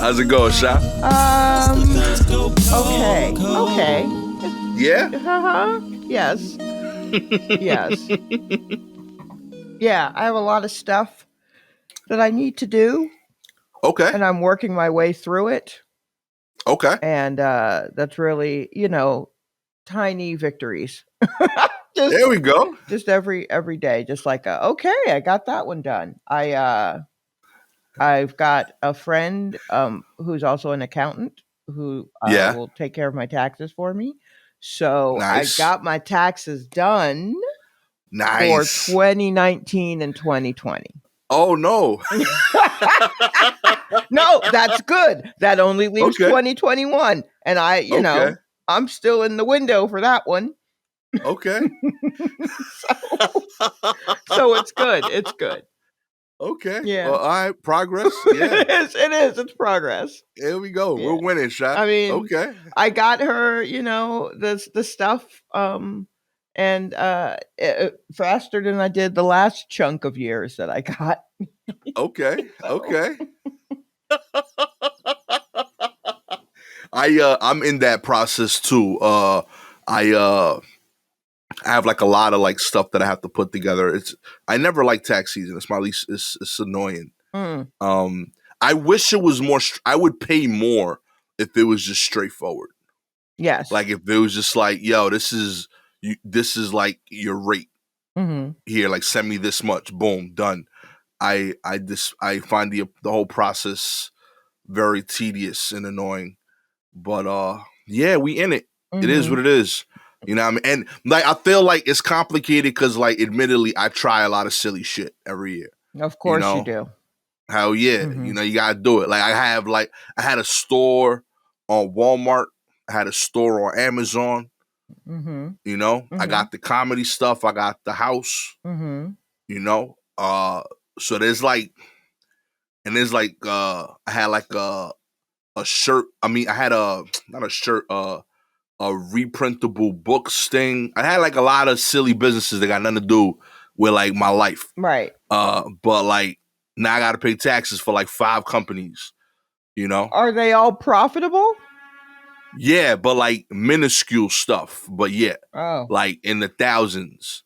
How's it going, Sha? Okay. Yeah? Yes. Yes. Yeah, I have a lot of stuff that I need to do, Okay. and I'm working my way through it. Okay. And that's really, tiny victories. just There we go. just every day, just like okay, I got that one done. I've got a friend who's also an accountant who Yeah. will take care of my taxes for me. So I Nice. got my taxes done for Nice. 2019 and 2020. Oh, no. No, that's good. That only leaves Okay. 2021. And Okay. I'm still in the window for that one. Okay. So it's good. It's good. Okay. Yeah. Well, all right. Progress. Yeah. It is. It's progress. Here we go. Yeah. We're winning, Sha. I mean, Okay. I got her, the stuff, and faster than I did the last chunk of years that I got. Okay. So. Okay. I'm in that process too. I have like a lot of like stuff that I have to put together. I never like tax season. It's my least. It's annoying. I wish it was more. I would pay more if it was just straightforward. Yes. Like if it was just like, yo, this is like your rate here. Like send me this much. Boom, done. I find the whole process very tedious and annoying. But yeah, we in it. It is what it is. You know what I mean? And like I feel like it's complicated because like admittedly I try a lot of silly shit every year. Of course you do. Hell yeah. You know, you gotta do it. Like I had a store on Walmart, I had a store on Amazon. You know, I got the comedy stuff, I got the house. You know. So there's like I had like a shirt. I mean, I had not a shirt, a reprintable books thing. I had like a lot of silly businesses that got nothing to do with like my life. Right. But like now I got to pay taxes for like 5 companies. You know, are they all profitable? Yeah, but like minuscule stuff. But yeah, like in the thousands,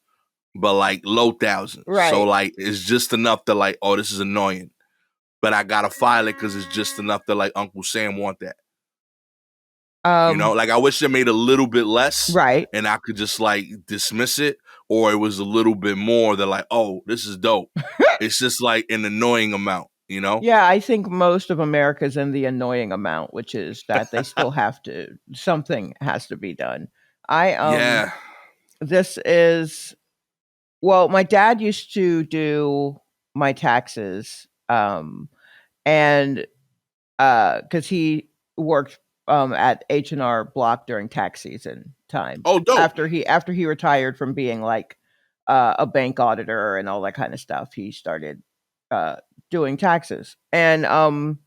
but like low thousands. Right. So like it's just enough to like, oh, this is annoying. But I gotta file it because it's just enough that like Uncle Sam want that. You know, like I wish they made a little bit less, right? And I could just like dismiss it, or it was a little bit more. They're like, oh, this is dope. It's just like an annoying amount, you know? Yeah, I think most of America's in the annoying amount, which is that they still have to. Something has to be done. Yeah. This is. Well, my dad used to do my taxes, and because he worked at H&R Block during tax season time. Oh, dope. After he retired from being like a bank auditor and all that kind of stuff, he started doing taxes and on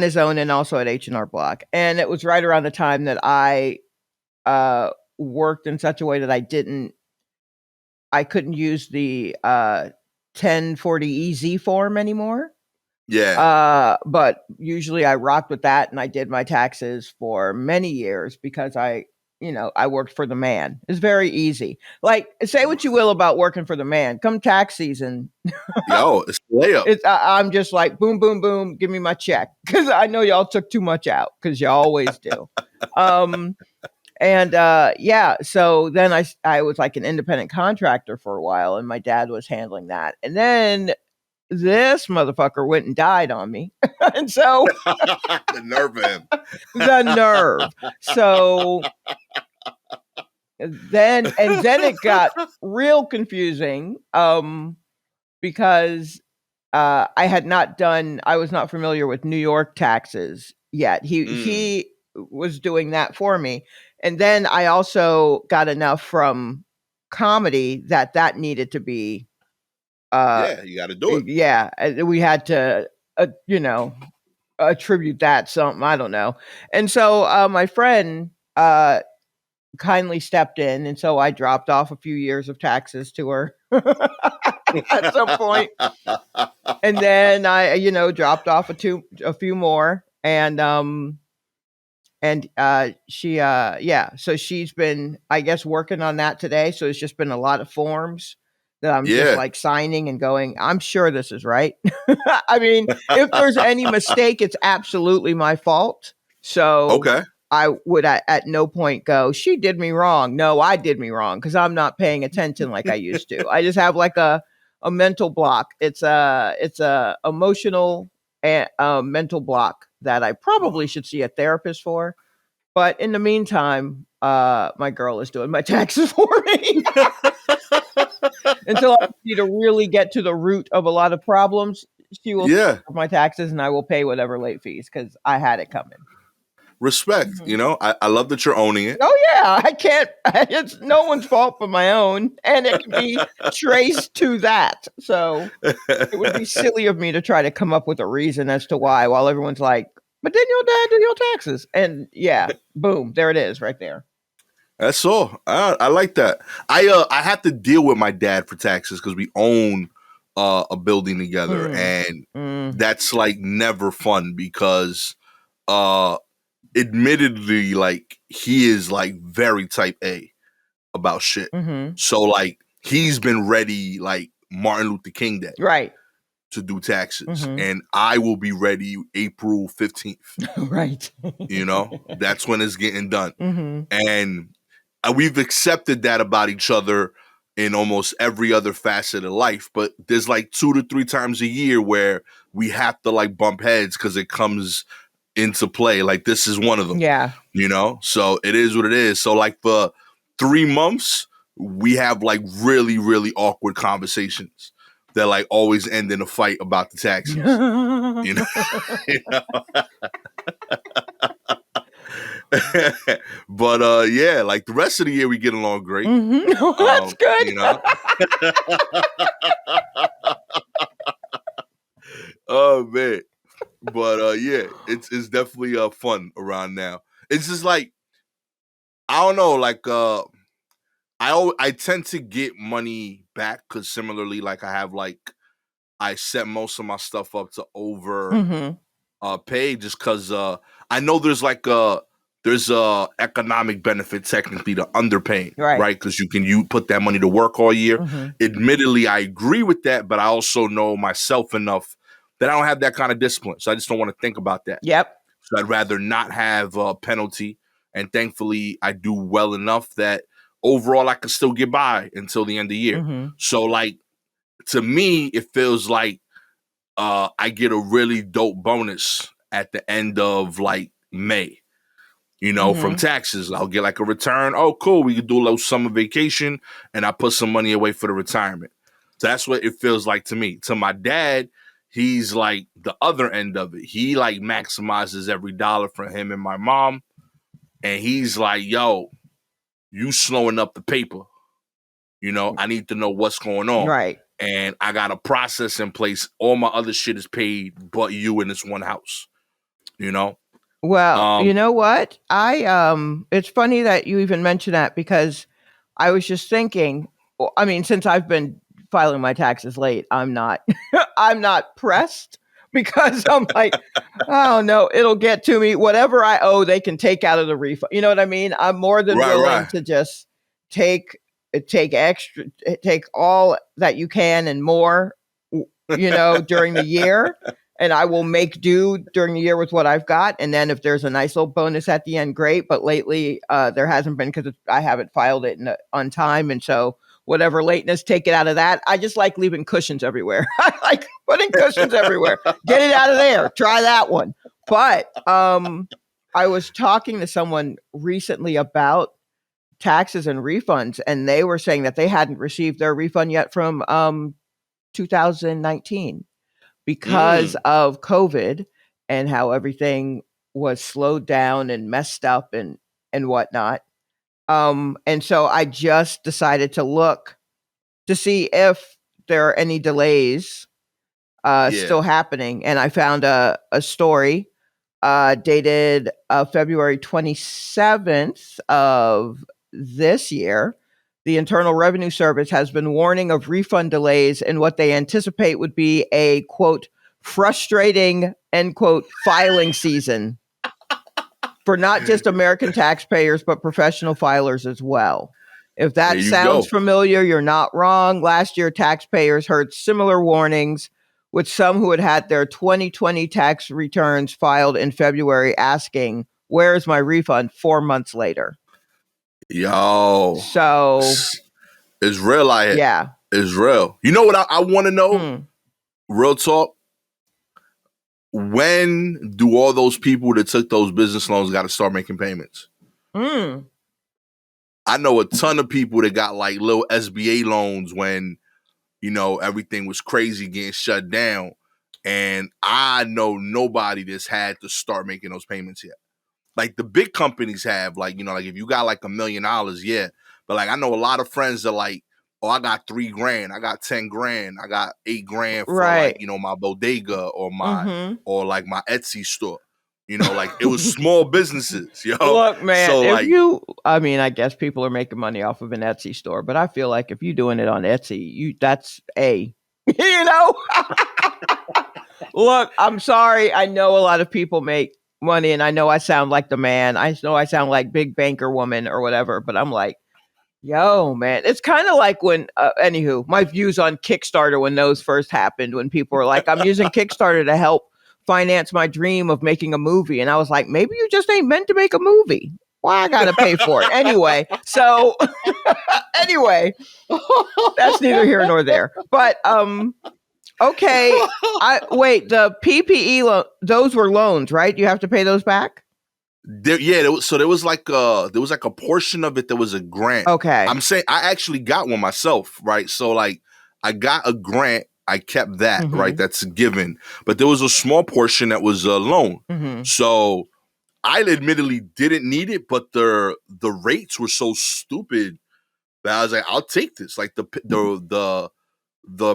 his own and also at H&R Block. And it was right around the time that I worked in such a way that I couldn't use the 1040 EZ form anymore. Yeah. But usually I rocked with that and I did my taxes for many years because I worked for the man. It's very easy. Like, say what you will about working for the man. Come tax season. Yo, it's layup. I'm just like, boom, boom, boom, give me my check. Because I know y'all took too much out, because you always do. And so then I was like an independent contractor for a while, and my dad was handling that. And then this motherfucker went and died on me. And so the nerve of him. The nerve. So then it got real confusing because I was not familiar with New York taxes yet. He was doing that for me. And then I also got enough from comedy that needed to be yeah, you got to do it. Yeah, we had to attribute that something, I don't know. And so my friend kindly stepped in, and so I dropped off a few years of taxes to her. at some point. And then I, dropped off a few more, and she so she's been, I guess, working on that today. So it's just been a lot of forms that I'm just Yeah. like signing and going, I'm sure this is right. I mean, if there's any mistake, it's absolutely my fault. So Okay. I would at no point go, she did me wrong. No, I did me wrong, because I'm not paying attention like I used to. I just have like a mental block. It's a emotional and mental block that I probably should see a therapist for. But in the meantime, my girl is doing my taxes for me until I need to really get to the root of a lot of problems. She will Yeah. my taxes, and I will pay whatever late fees because I had it coming. Respect. Mhm. I love that you're owning it. Oh yeah, I can't. It's no one's fault but my own, and it can be traced to that. So it would be silly of me to try to come up with a reason as to why, while everyone's like, "But didn't your dad do your taxes?" And yeah, boom, there it is, right there. That's all. I like that. I have to deal with my dad for taxes because we own a building together, and that's like never fun because admittedly, like he is like very type A about shit. So like he's been ready like Martin Luther King Day Right. to do taxes, and I will be ready April 15th. Right. That's when it's getting done. Mm-hmm. And we've accepted that about each other in almost every other facet of life. But there's like 2 to 3 times a year where we have to like bump heads because it comes into play. Like this is one of them. Yeah. So it is what it is. So like for 3 months, we have like really, really awkward conversations that like always end in a fight about the taxes. you know? But yeah, like the rest of the year we get along great. Oh, that's good. Oh man. But yeah, it's definitely fun around now. It's just like I don't know, like I tend to get money back because similarly, like I set most of my stuff up to over pay just because I know there's a economic benefit technically to underpaying, right? Because you put that money to work all year. Admittedly, I agree with that, but I also know myself enough that I don't have that kind of discipline, so I just don't want to think about that. Yep. So I'd rather not have a penalty, and thankfully I do well enough that overall I can still get by until the end of the year. So like to me, it feels like I get a really dope bonus at the end of like May, from taxes. I'll get like a return. Oh, cool. We could do a little summer vacation and I put some money away for the retirement. So that's what it feels like to me. To my dad, he's like the other end of it. He like maximizes every dollar for him and my mom. And he's like, yo, you slowing up the paper. I need to know what's going on. Right. And I got a process in place. All my other shit is paid, but you in this one house. Well, you know what? It's funny that you even mentioned that, because I was just thinking, I mean, since I've been filing my taxes late, I'm not I'm not pressed, because I'm like, oh no, it'll get to me. Whatever I owe, they can take out of the refund. You know what I mean? I'm more than willing to just take extra, take all that you can and more, during the year. And I will make do during the year with what I've got. And then if there's a nice little bonus at the end, great. But lately, there hasn't been, because I haven't filed it on time. And so whatever lateness, take it out of that. I just like leaving cushions everywhere. I like putting cushions everywhere. Get it out of there. Try that one. But I was talking to someone recently about taxes and refunds, and they were saying that they hadn't received their refund yet from 2019. Because of COVID and how everything was slowed down and messed up and whatnot. And so I just decided to look to see if there are any delays still happening. And I found a story dated February 27th of this year. The Internal Revenue Service has been warning of refund delays in what they anticipate would be a, quote, frustrating, end quote, filing season for not just American taxpayers, but professional filers as well. If that sounds familiar, you're not wrong. Last year, taxpayers heard similar warnings, with some who had their 2020 tax returns filed in February asking, where's my refund 4 months later? Yo. So it's real out here. Yeah. It's real. You know what I want to know? Real talk. When do all those people that took those business loans got to start making payments? I know a ton of people that got like little SBA loans when, you know, everything was crazy getting shut down. And I know nobody that's had to start making those payments yet. Like the big companies have, like, you know, like if you got like $1 million, yeah. But like I know a lot of friends that like, oh, I got $3 grand, I got 10 grand, I got 8 grand for like, you know, my bodega or my or like my Etsy store. You know, like it was small businesses, yo. Look, man, so, if you, I mean, I guess people are making money off of an Etsy store, but I feel like if you're doing it on Etsy, that's you know. Look, I'm sorry. I know a lot of people make money, and I know I sound like the man. I know I sound like big banker woman or whatever, but I'm like, yo, man, it's kind of like when, anywho, my views on Kickstarter when those first happened, when people were like, I'm using Kickstarter to help finance my dream of making a movie. And I was like, maybe you just ain't meant to make a movie. Why I gotta pay for it? Anyway, so anyway, that's neither here nor there. But okay, wait, the PPE those were loans, right? You have to pay those back? There was like a portion of it that was a grant. Okay. I'm saying I actually got one myself, right? So like I got a grant, I kept that, right? That's given. But there was a small portion that was a loan. So I admittedly didn't need it, but the rates were so stupid that I was like, I'll take this. Like the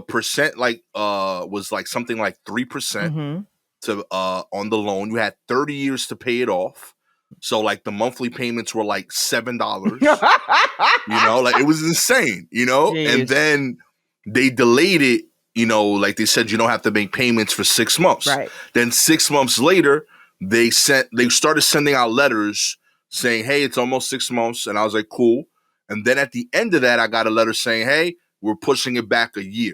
percent like was like something like 3% to on the loan. You had 30 years to pay it off. So like the monthly payments were like $7. You know, like it was insane, you know? Jeez. And then they delayed it, you know, like they said you don't have to make payments for 6 months. Right. Then 6 months later, they started sending out letters saying, hey, it's almost 6 months. And I was like, cool. And then at the end of that, I got a letter saying, hey, we're pushing it back a year.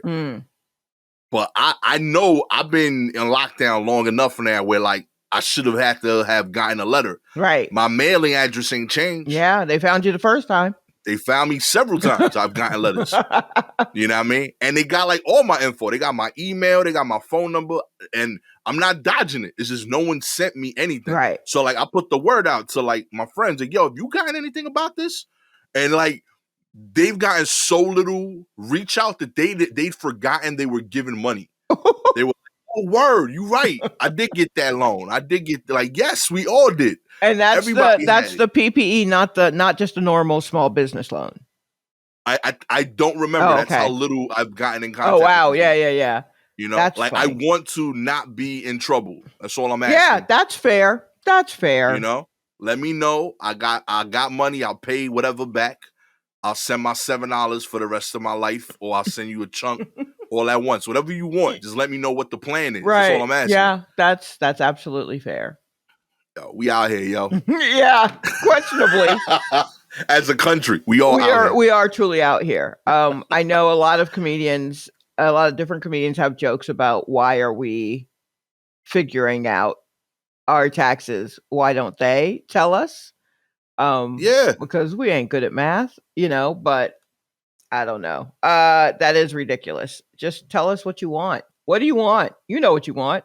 But I know I've been in lockdown long enough now where like I should have had to have gotten a letter. Right. My mailing address ain't changed. Yeah, they found you the first time. They found me several times. I've gotten letters. You know what I mean? And they got like all my info. They got my email. They got my phone number. And I'm not dodging it. It's just no one sent me anything. Right. So like I put the word out to like my friends. Like, yo, have you gotten anything about this? And like they've gotten so little reach out that they'd forgotten they were giving money. They were like, oh, word, you right. I did get that loan. I did get like, yes, we all did. And that's the PPE, not just a normal small business loan. I don't remember. Oh, okay. That's how little I've gotten in contact. Oh wow, with yeah. You know, that's like funny. I want to not be in trouble. That's all I'm asking. Yeah, that's fair. That's fair. You know, let me know. I got money. I'll pay whatever back. I'll send my $7 for the rest of my life, or I'll send you a chunk all at once. Whatever you want. Just let me know what the plan is. Right. That's all I'm asking. Yeah, that's absolutely fair. Yo, we out here, yo. Yeah, questionably. As a country, we are truly out here. I know a lot of different comedians have jokes about why are we figuring out our taxes? Why don't they tell us? Yeah, because we ain't good at math, you know, but I don't know. That is ridiculous. Just tell us what you want. What do you want? You know what you want.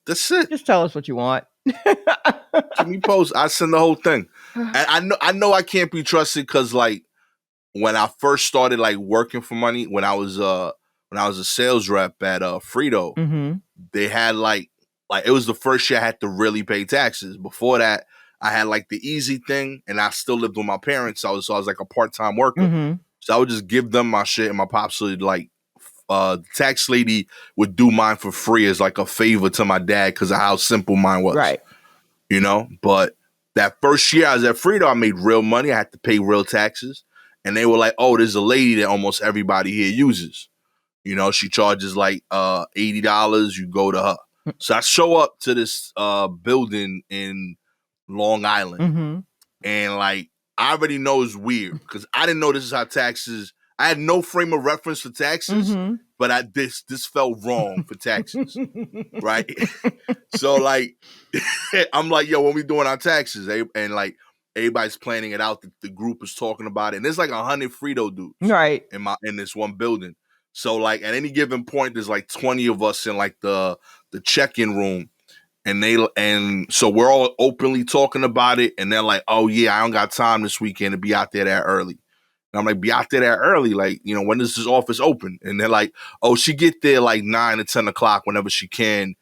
That's it. Just tell us what you want. Give me post. I send the whole thing. And I know I can't be trusted because like when I first started like working for money, when I was a sales rep at Frito, they had like it was the first year I had to really pay taxes. Before that, I had like the easy thing, and I still lived with my parents. So I was like a part-time worker. So I would just give them my shit, and my pops would like the tax lady would do mine for free as like a favor to my dad because of how simple mine was. Right. You know, but that first year I was at Frito, I made real money. I had to pay real taxes. and they were like, "Oh, there's a lady that almost everybody here uses. You know, she charges like $80. You go to her." So I show up to this building in Long Island, and like I already know it's weird because I didn't know this is how taxes. I had no frame of reference for taxes, but this felt wrong for taxes, right? So like, I'm like, yo, when we doing our taxes, and like everybody's planning it out. The group is talking about it, and there's like 100 Frito dudes, right, in this one building. So like at any given point, there's like 20 of us in like the check-in room, and so we're all openly talking about it, and they're like, "Oh yeah, I don't got time this weekend to be out there that early." And I'm like, "Be out there that early? Like, you know, when does this office open?" And they're like, "Oh, she get there like 9 or 10 o'clock whenever she can,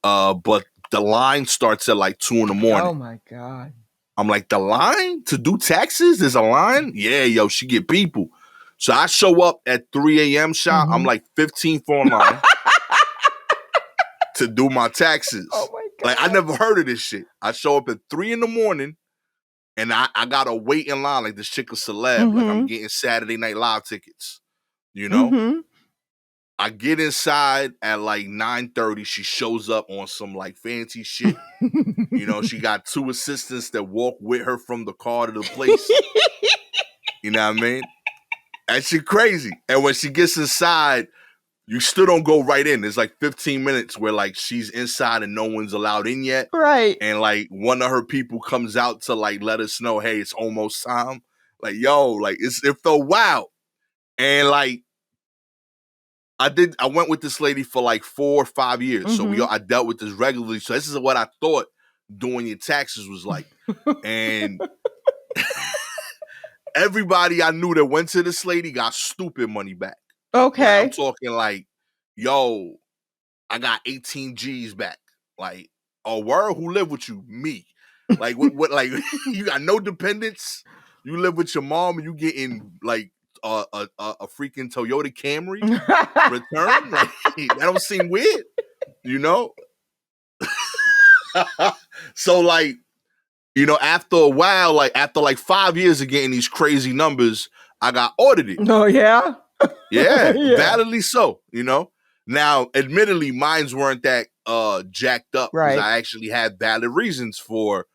but the line starts at like 2 in the morning." Oh my God. I'm like, "The line to do taxes? There's a line?" "Yeah, yo, she get people." So I show up at 3 a.m. shop. I'm like 15th online to do my taxes. Oh my God. Like, I never heard of this shit. I show up at 3 in the morning, and I gotta wait in line like this chick a celeb. Like I'm getting Saturday Night Live tickets, you know? I get inside at like 9:30. She shows up on some like fancy shit. You know, she got 2 assistants that walk with her from the car to the place. You know what I mean? That shit crazy. And when she gets inside, you still don't go right in. There's like 15 minutes where like she's inside and no one's allowed in yet. Right. And like one of her people comes out to like let us know, hey, it's almost time. Like, yo, like it felt wild. And like I went with this lady for like 4 or 5 years. So I dealt with this regularly. So this is what I thought doing your taxes was like. And everybody I knew that went to this lady got stupid money back. Okay. Like, I'm talking like, yo, I got 18 G's back. Like, oh, word, who live with you? Me. Like, what like, you got no dependents? You live with your mom and you getting like a freaking Toyota Camry return? Like, that don't seem weird, you know? So like, you know, after a while, like after like 5 years of getting these crazy numbers, I got audited. Oh yeah? Yeah, validly so, you know? Now, admittedly, mines weren't that jacked up because I actually had valid reasons for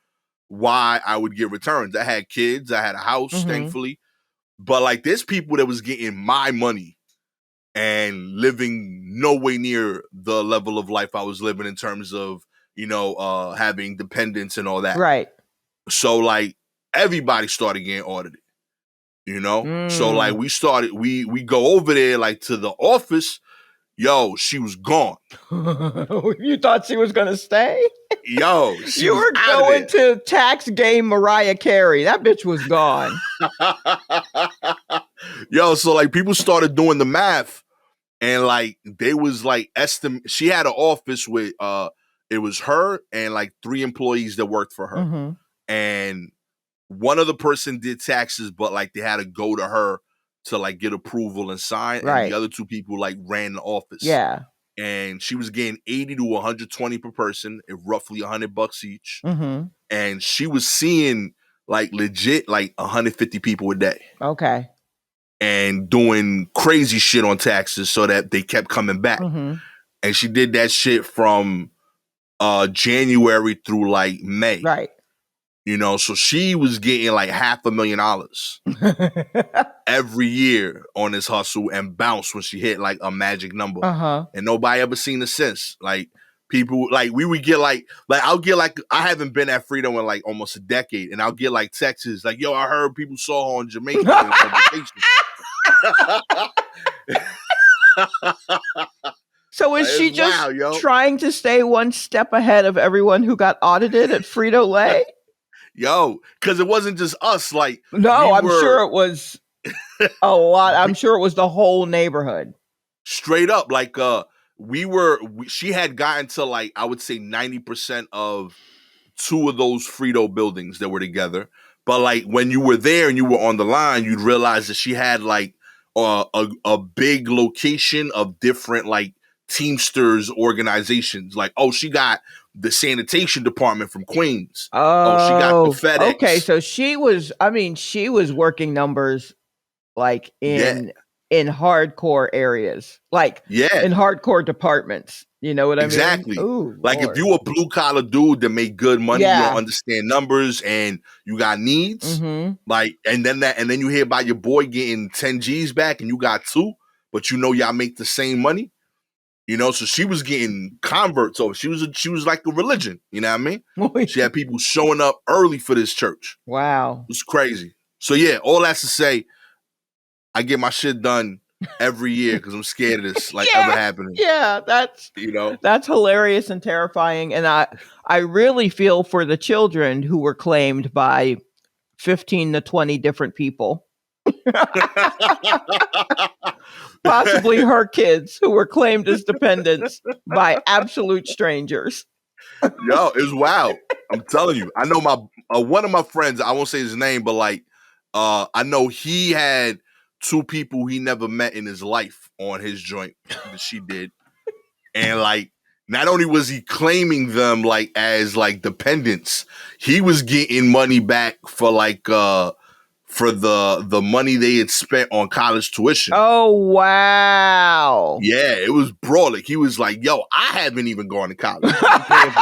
why I would get returns. I had kids, I had a house, thankfully. But like there's people that was getting my money and living nowhere near the level of life I was living in terms of, you know, having dependents and all that. Right. So like everybody started getting audited, you know? So like we go over there like to the office. Yo, she was gone. You thought she was gonna stay? Yo, you were going to tax game Mariah Carey. That bitch was gone. Yo, so like people started doing the math, and like they was like she had an office with it was her and like 3 employees that worked for her, and one other person did taxes, but like they had to go to her to like get approval and sign, and the other 2 people like ran the office. Yeah. And she was getting 80 to 120 per person, at roughly $100 each. And she was seeing like legit like 150 people a day. Okay. And doing crazy shit on taxes so that they kept coming back. And she did that shit from January through like May. Right. You know, so she was getting like $500,000 every year on this hustle and bounce when she hit like a magic number. And nobody ever seen her since. Like people, like we would get like I'll get like, I haven't been at Freedom in like almost a decade, and I'll get like texts like, yo, I heard people saw her on Jamaica on vacation. So is she just trying to stay one step ahead of everyone who got audited at Frito-Lay? Yo, because it wasn't just us. Like, no, I'm sure it was a lot. I'm sure it was the whole neighborhood. Straight up, like, she had gotten to like, I would say 90% of 2 of those Frito buildings that were together. But like when you were there and you were on the line, you'd realize that she had like a big location of different like Teamsters organizations. Like, oh, she got the sanitation department from Queens. Oh, she got the FedEx. Okay, so she was working numbers like Yeah. in hardcore areas, like Yeah. in hardcore departments. You know what I mean? Exactly. Ooh, Like if Lord. you a blue collar dude that make good money, you don't Yeah. understand numbers and you got needs, Mm-hmm. like and then you hear about your boy getting 10 G's back and you got 2, but you know y'all make the same money. You know, so she was getting converts over. She was like a religion, you know what I mean? She had people showing up early for this church. Wow. It was crazy. So yeah, all that's to say, I get my shit done every year because I'm scared of this like ever happening. Yeah, that's hilarious and terrifying. And I really feel for the children who were claimed by 15 to 20 different people. Possibly her kids who were claimed as dependents by absolute strangers. Yo, it's wild. I'm telling you. I know my one of my friends, I won't say his name, but like I know he had 2 people he never met in his life on his joint that she did. And like not only was he claiming them like as like dependents, he was getting money back for like for the money they had spent on college tuition. Oh wow. Yeah, it was broad. Like he was like, yo, I haven't even gone to college. I'm paying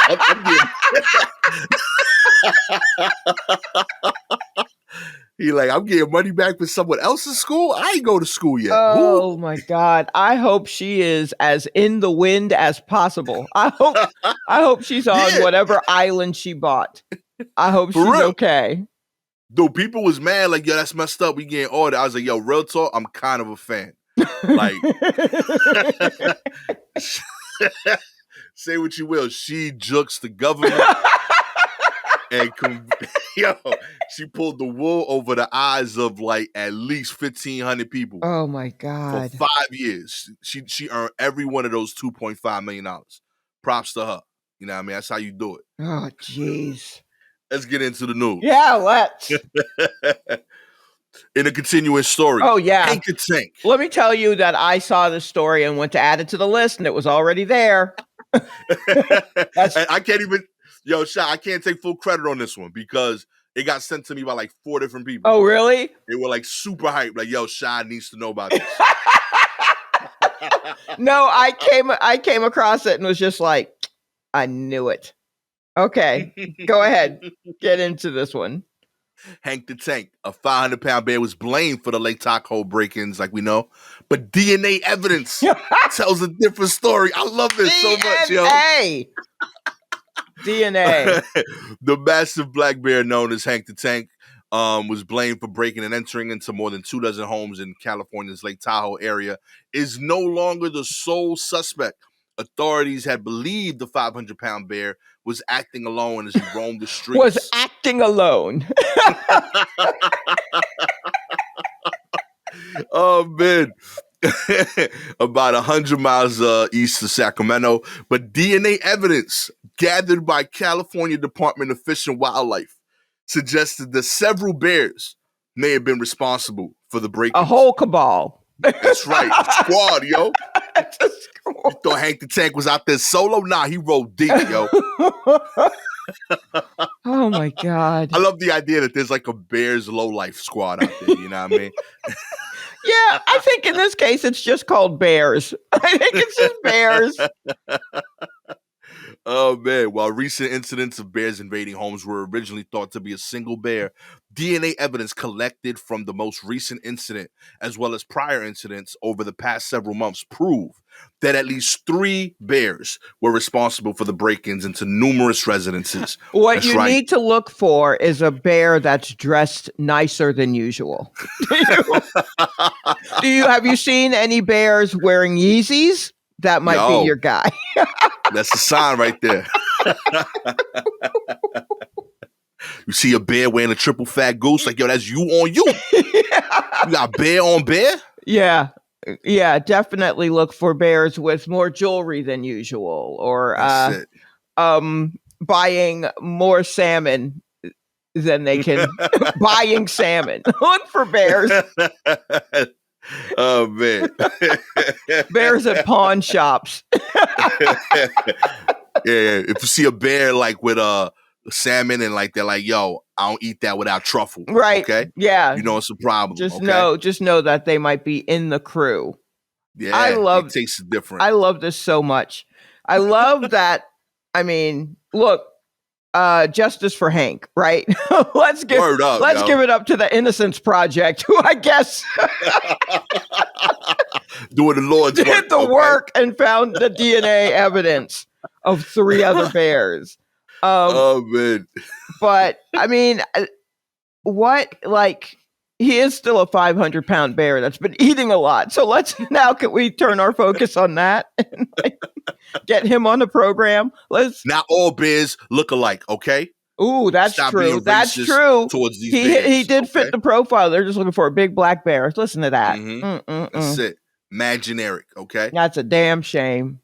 I'm getting money back for someone else's school. I ain't go to school yet. Oh my God. I hope she is as in the wind as possible. I hope she's on whatever island she bought. I hope she's okay. Dude, people was mad, like, yo, that's messed up. We getting ordered. I was like, yo, real talk, I'm kind of a fan. Like, say what you will. She jukes the government. And she pulled the wool over the eyes of like at least 1,500 people. Oh my God. For 5 years. She earned every one of those $2.5 million. Props to her. You know what I mean? That's how you do it. Oh, jeez. Let's get into the news. Yeah, let's. In a continuing story. Oh, yeah. Hank the Tank. Let me tell you that I saw this story and went to add it to the list, and it was already there. I can't even, yo, Sha, I can't take full credit on this one because it got sent to me by like 4 different people. Oh, really? They were like super hyped. Like, yo, Sha needs to know about this. No, I came across it and was just like, I knew it. Okay, go ahead. Get into this one. Hank the Tank, a 500-pound bear, was blamed for the Lake Tahoe break-ins, like we know. But DNA evidence tells a different story. I love this so much, yo. DNA. The massive black bear known as Hank the Tank was blamed for breaking and entering into more than 24 homes in California's Lake Tahoe area, is no longer the sole suspect. Authorities had believed the 500-pound bear was acting alone as he roamed the streets. Was acting alone. Oh, man. About 100 miles east of Sacramento. But DNA evidence gathered by California Department of Fish and Wildlife suggested that several bears may have been responsible for the break-ins. A whole cabal. That's right. A squad, yo. You thought Hank the Tank was out there solo? Nah, he rode deep, yo. Oh, my God. I love the idea that there's like a Bears low-life squad out there, you know what I mean? Yeah, I think in this case, it's just called bears. I think it's just bears. Oh, man. While recent incidents of bears invading homes were originally thought to be a single bear, DNA evidence collected from the most recent incident, as well as prior incidents over the past several months, prove that at least 3 bears were responsible for the break-ins into numerous residences. What you need to look for is a bear that's dressed nicer than usual. Have you seen any bears wearing Yeezys? That might be your guy. That's a sign right there. You see a bear wearing a triple fat goose, like, yo, that's you on you. You got bear on bear? Yeah. Yeah, definitely look for bears with more jewelry than usual, or buying more salmon than they can. Buying salmon. Look for bears. Oh, man. Bears at pawn shops. Yeah, if you see a bear like with salmon and like they're like, yo, I don't eat that without truffle. Right. Okay. Yeah. You know it's a problem. Just okay. know that they might be in the crew. Yeah. It tastes different. I love this so much. I love that. I mean, look, justice for Hank, right? let's give it up to the Innocence Project, who I guess doing the Lord's work. Did the work and found the DNA evidence of 3 other bears. Oh man. But I mean, what, like, he is still a 500-pound bear that's been eating a lot. So can we turn our focus on that and get him on the program? Not all bears look alike, okay? Ooh, that's true. That's true. Towards these bears, he did fit the profile. They're just looking for a big black bear. Listen to that. That's it. Mad generic, okay? That's a damn shame.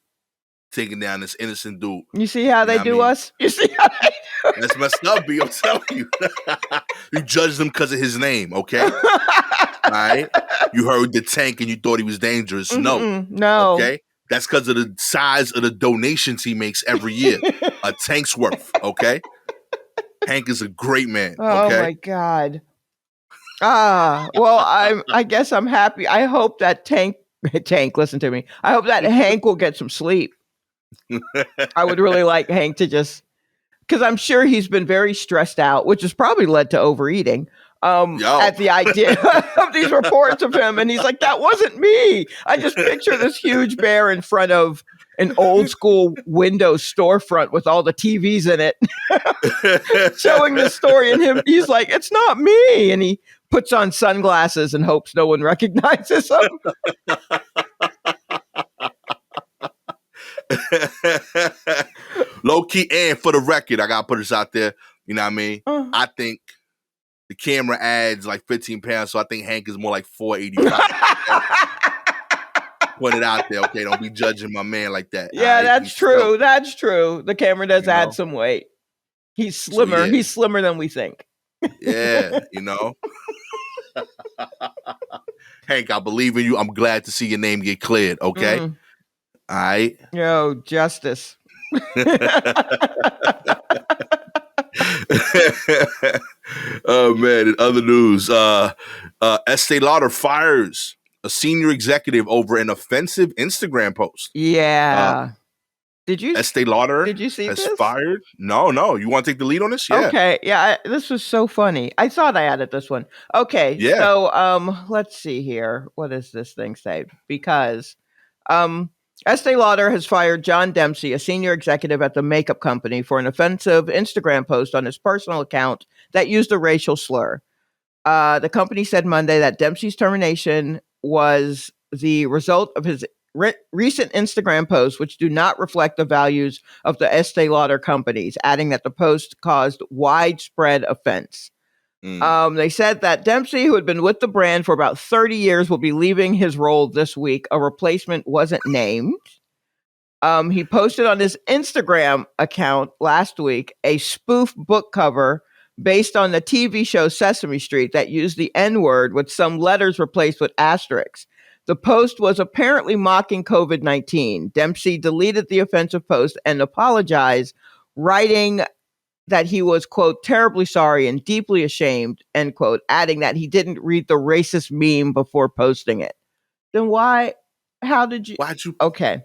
Taking down this innocent dude. You see how they do us? You see how they do? That's messed up, B. I'm telling you. You judged him because of his name, okay? All right? You heard the tank and you thought he was dangerous. No. Okay? That's because of the size of the donations he makes every year. A tank's worth, okay? Hank is a great man, okay? Oh, my God. Well, I guess I'm happy. I hope that Tank, listen to me. I hope that Hank will get some sleep. I would really like Hank to just, because I'm sure he's been very stressed out, which has probably led to overeating at the idea of these reports of him. And he's like, that wasn't me. I just picture this huge bear in front of an old school Windows storefront with all the TVs in it, showing the story. And he's like, it's not me. And he puts on sunglasses and hopes no one recognizes him. Low key, and for the record, I gotta put this out there. You know what I mean? I think the camera adds like 15 pounds, so I think Hank is more like 485. Put it out there, okay? Don't be judging my man like that. Yeah, right? That's true. That's true. The camera does add some weight. He's slimmer. So, yeah. He's slimmer than we think. Yeah, Hank, I believe in you. I'm glad to see your name get cleared, okay? All right. Yo, justice. Oh man, in other news, Estee Lauder fires a senior executive over an offensive Instagram post. Yeah. Did you Estee Lauder see has this? fired? No. You want to take the lead on this? Yeah. Okay. Yeah, this was so funny. I thought I added this one. Okay. Yeah. So let's see here. What does this thing say? Because Estee Lauder has fired John Dempsey, a senior executive at the makeup company, for an offensive Instagram post on his personal account that used a racial slur. The company said Monday that Dempsey's termination was the result of his recent Instagram posts, which do not reflect the values of the Estee Lauder companies, adding that the post caused widespread offense. They said that Dempsey, who had been with the brand for about 30 years, will be leaving his role this week. A replacement wasn't named. He posted on his Instagram account last week a spoof book cover based on the TV show Sesame Street that used the N-word with some letters replaced with asterisks. The post was apparently mocking COVID-19. Dempsey deleted the offensive post and apologized, writing that he was, quote, terribly sorry and deeply ashamed, end quote, adding that he didn't read the racist meme before posting it. Then why'd you? Okay.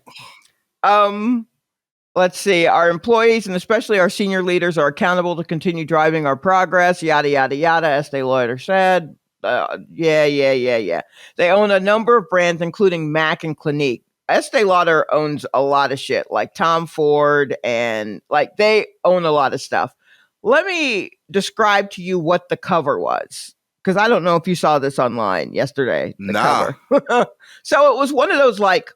Let's see. Our employees and especially our senior leaders are accountable to continue driving our progress, yada, yada, yada, Estee Lauder said. Yeah. They own a number of brands, including MAC and Clinique. Estee Lauder owns a lot of shit, like Tom Ford, and like they own a lot of stuff. Let me describe to you what the cover was, because I don't know if you saw this online yesterday. Cover. So it was one of those like,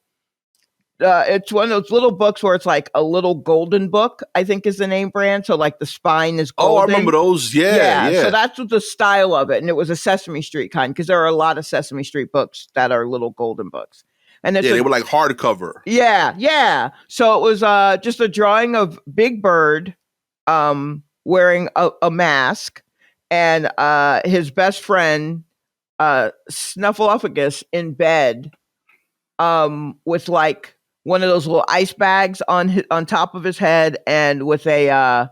it's one of those little books where it's like a little golden book, I think is the name brand. So like the spine is golden. Oh, I remember those. Yeah. So that's the style of it. And it was a Sesame Street kind, because there are a lot of Sesame Street books that are little golden books. And they were like hardcover. Yeah. So it was just a drawing of Big Bird wearing a mask, and his best friend Snuffleupagus in bed with like one of those little ice bags on top of his head, and with a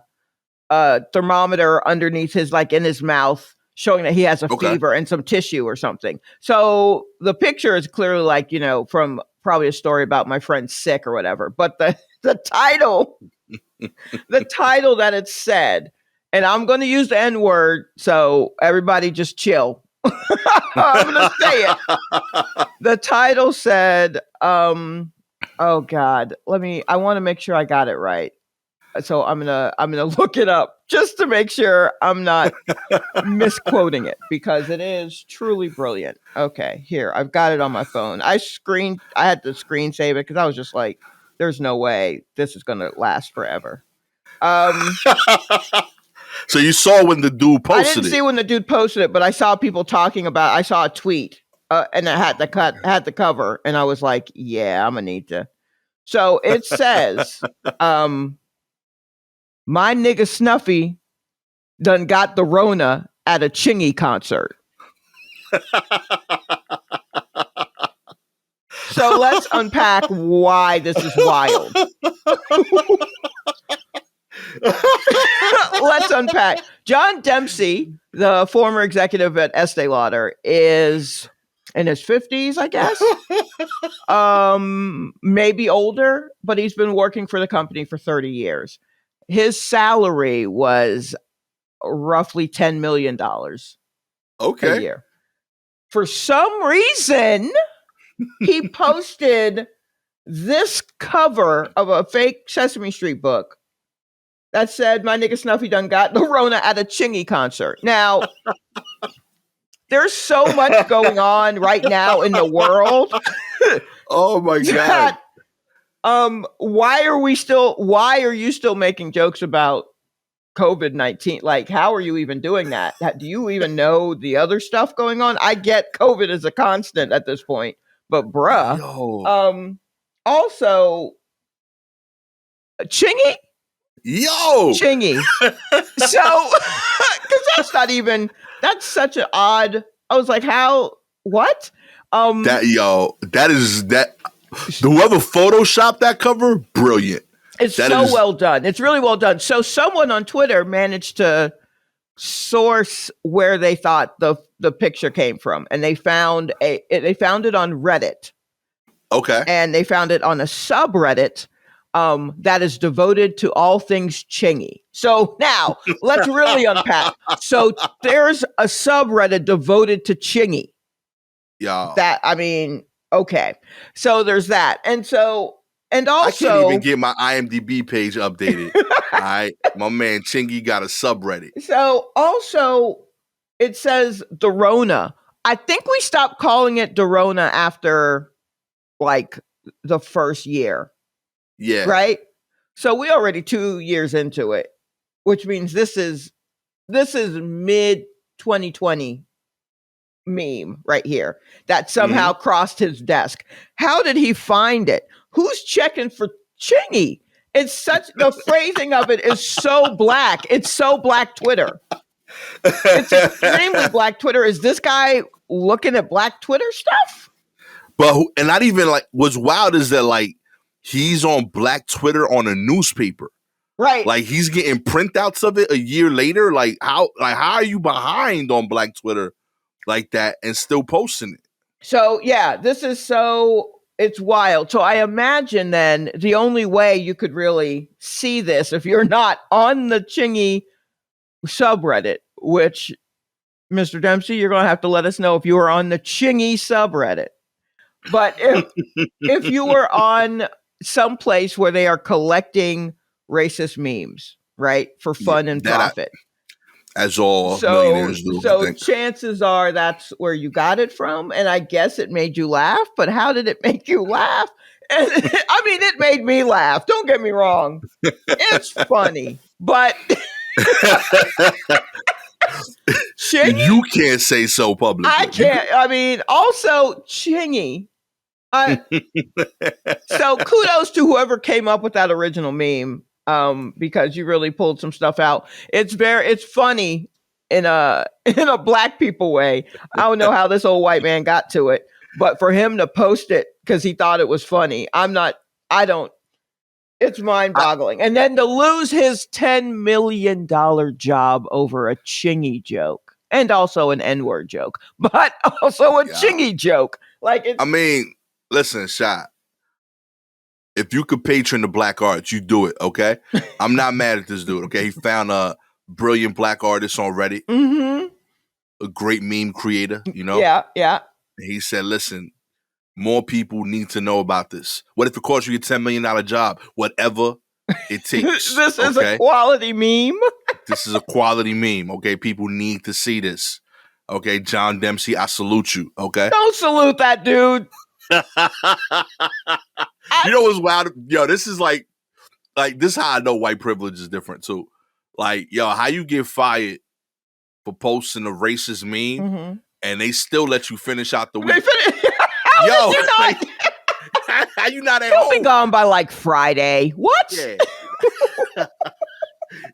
thermometer underneath his, like in his mouth, showing that he has a fever and some tissue or something. So the picture is clearly like, from probably a story about my friend sick or whatever. But the title, the title that it said, and I'm going to use the N word, so everybody just chill. I'm going to say it. The title said, oh God, I want to make sure I got it right. So I'm gonna look it up just to make sure I'm not misquoting it, because it is truly brilliant. Okay, here, I've got it on my phone. I had to screen save it because I was just like, there's no way this is gonna last forever. So you saw when the dude posted it. I didn't see when the dude posted it, but I saw people talking about. I saw a tweet, and it had the cover, and I was like, yeah, I'm gonna need to. So it says, my nigga Snuffy done got the Rona at a Chingy concert. So let's unpack why this is wild. Let's unpack. John Dempsey, the former executive at Estee Lauder, is in his 50s, I guess. Maybe older, but he's been working for the company for 30 years. His salary was roughly $10 million a year. For some reason, he posted this cover of a fake Sesame Street book that said, my nigga Snuffy done got the Rona at a Chingy concert. Now, there's so much going on right now in the world. Oh my God. Why are you still making jokes about COVID-19? Like, how are you even doing that? Do you even know the other stuff going on? I get COVID is a constant at this point, but bruh. Yo. Also, Chingy? Yo. Chingy. So, because that's such an odd, I was like, what? Whoever photoshopped that cover, brilliant. It's well done. It's really well done. So someone on Twitter managed to source where they thought the picture came from, and they found it on Reddit. Okay. And they found it on a subreddit that is devoted to all things Chingy. So now let's really unpack. So there's a subreddit devoted to Chingy. Yeah. Okay. So there's that. And also, I can't even get my IMDb page updated. All right. My man Chingy got a subreddit. So also, it says Dorona. I think we stopped calling it Dorona after like the first year. Yeah. Right? So we already 2 years into it, which means this is mid 2020 meme right here that somehow crossed his desk. How did he find it? Who's checking for Chingy? It's the phrasing of it is so black. It's so black Twitter. It's extremely black Twitter. Is this guy looking at black Twitter stuff? And not even like, what's wild is that like he's on black Twitter on a newspaper. Right. Like he's getting printouts of it a year later. Like how are you behind on black Twitter like that and still posting it? So yeah, it's wild. So I imagine then the only way you could really see this if you're not on the Chingy subreddit, which Mr. Dempsey, you're going to have to let us know if you were on the Chingy subreddit. But if you were on some place where they are collecting racist memes, right, for fun and profit. As all millionaires do. So chances are that's where you got it from. And I guess it made you laugh. But how did it make you laugh? And, it made me laugh. Don't get me wrong. It's funny. But Chingy, you can't say so publicly. I can't. Also Chingy. So kudos to whoever came up with that original meme. Because you really pulled some stuff out. It's funny in a black people way. I don't know how this old white man got to it, but for him to post it because he thought it was funny, It's mind-boggling. And then to lose his $10 million job over a chingy joke. And also an N-word joke. But also a chingy joke. Like, I mean, listen, Shot. If you could patron the black arts, you do it, okay? I'm not mad at this dude, okay? He found a brilliant black artist on Reddit. Mm-hmm. A great meme creator, you know? Yeah, yeah. And he said, listen, more people need to know about this. What if it costs you a $10 million job? Whatever it takes. This is a quality meme. This is a quality meme, okay? People need to see this. Okay, John Dempsey, I salute you, okay? Don't salute that dude. You know what's wild? Yo, this is like this is how I know white privilege is different too. Like, yo, how you get fired for posting a racist meme and they still let you finish out the week? Yo, how you not at You'll home? be gone by like Friday. What? Yeah.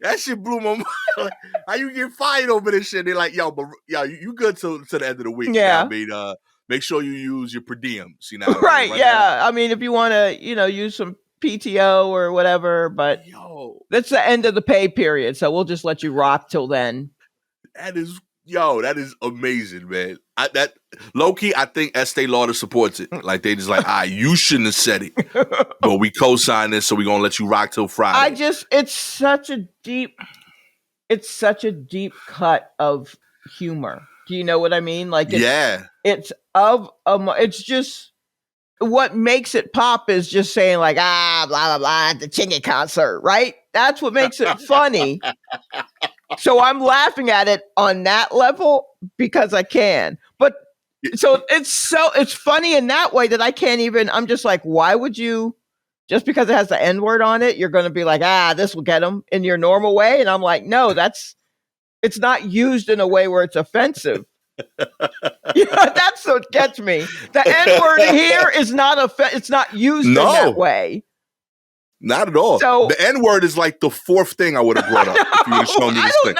That shit blew my mind. How you get fired over this shit? They're like, yo, but you good till the end of the week. Yeah. You know what I mean, make sure you use your per diems. You know, right? Yeah. I mean, if you want to, use some PTO or whatever, but that's the end of the pay period, so we'll just let you rock till then. That is amazing, man. That low key, I think Estee Lauder supports it. Like they just like, you shouldn't have said it, but we co-sign this, so we're gonna let you rock till Friday. It's such a deep cut of humor. Do you know what I mean? Like, it's just what makes it pop is just saying like, blah blah blah at the Chingy concert, right? That's what makes it funny. So I'm laughing at it on that level because I can. But so it's funny in that way that I can't even, I'm just like, why would you, just because it has the N-word on it, you're going to be like, this will get them in your normal way? And I'm like, no, it's not used in a way where it's offensive. That's what gets me. The N-word here is it's not used in that way. Not at all. So, the N-word is like the fourth thing I would have brought up if you had shown me this thing.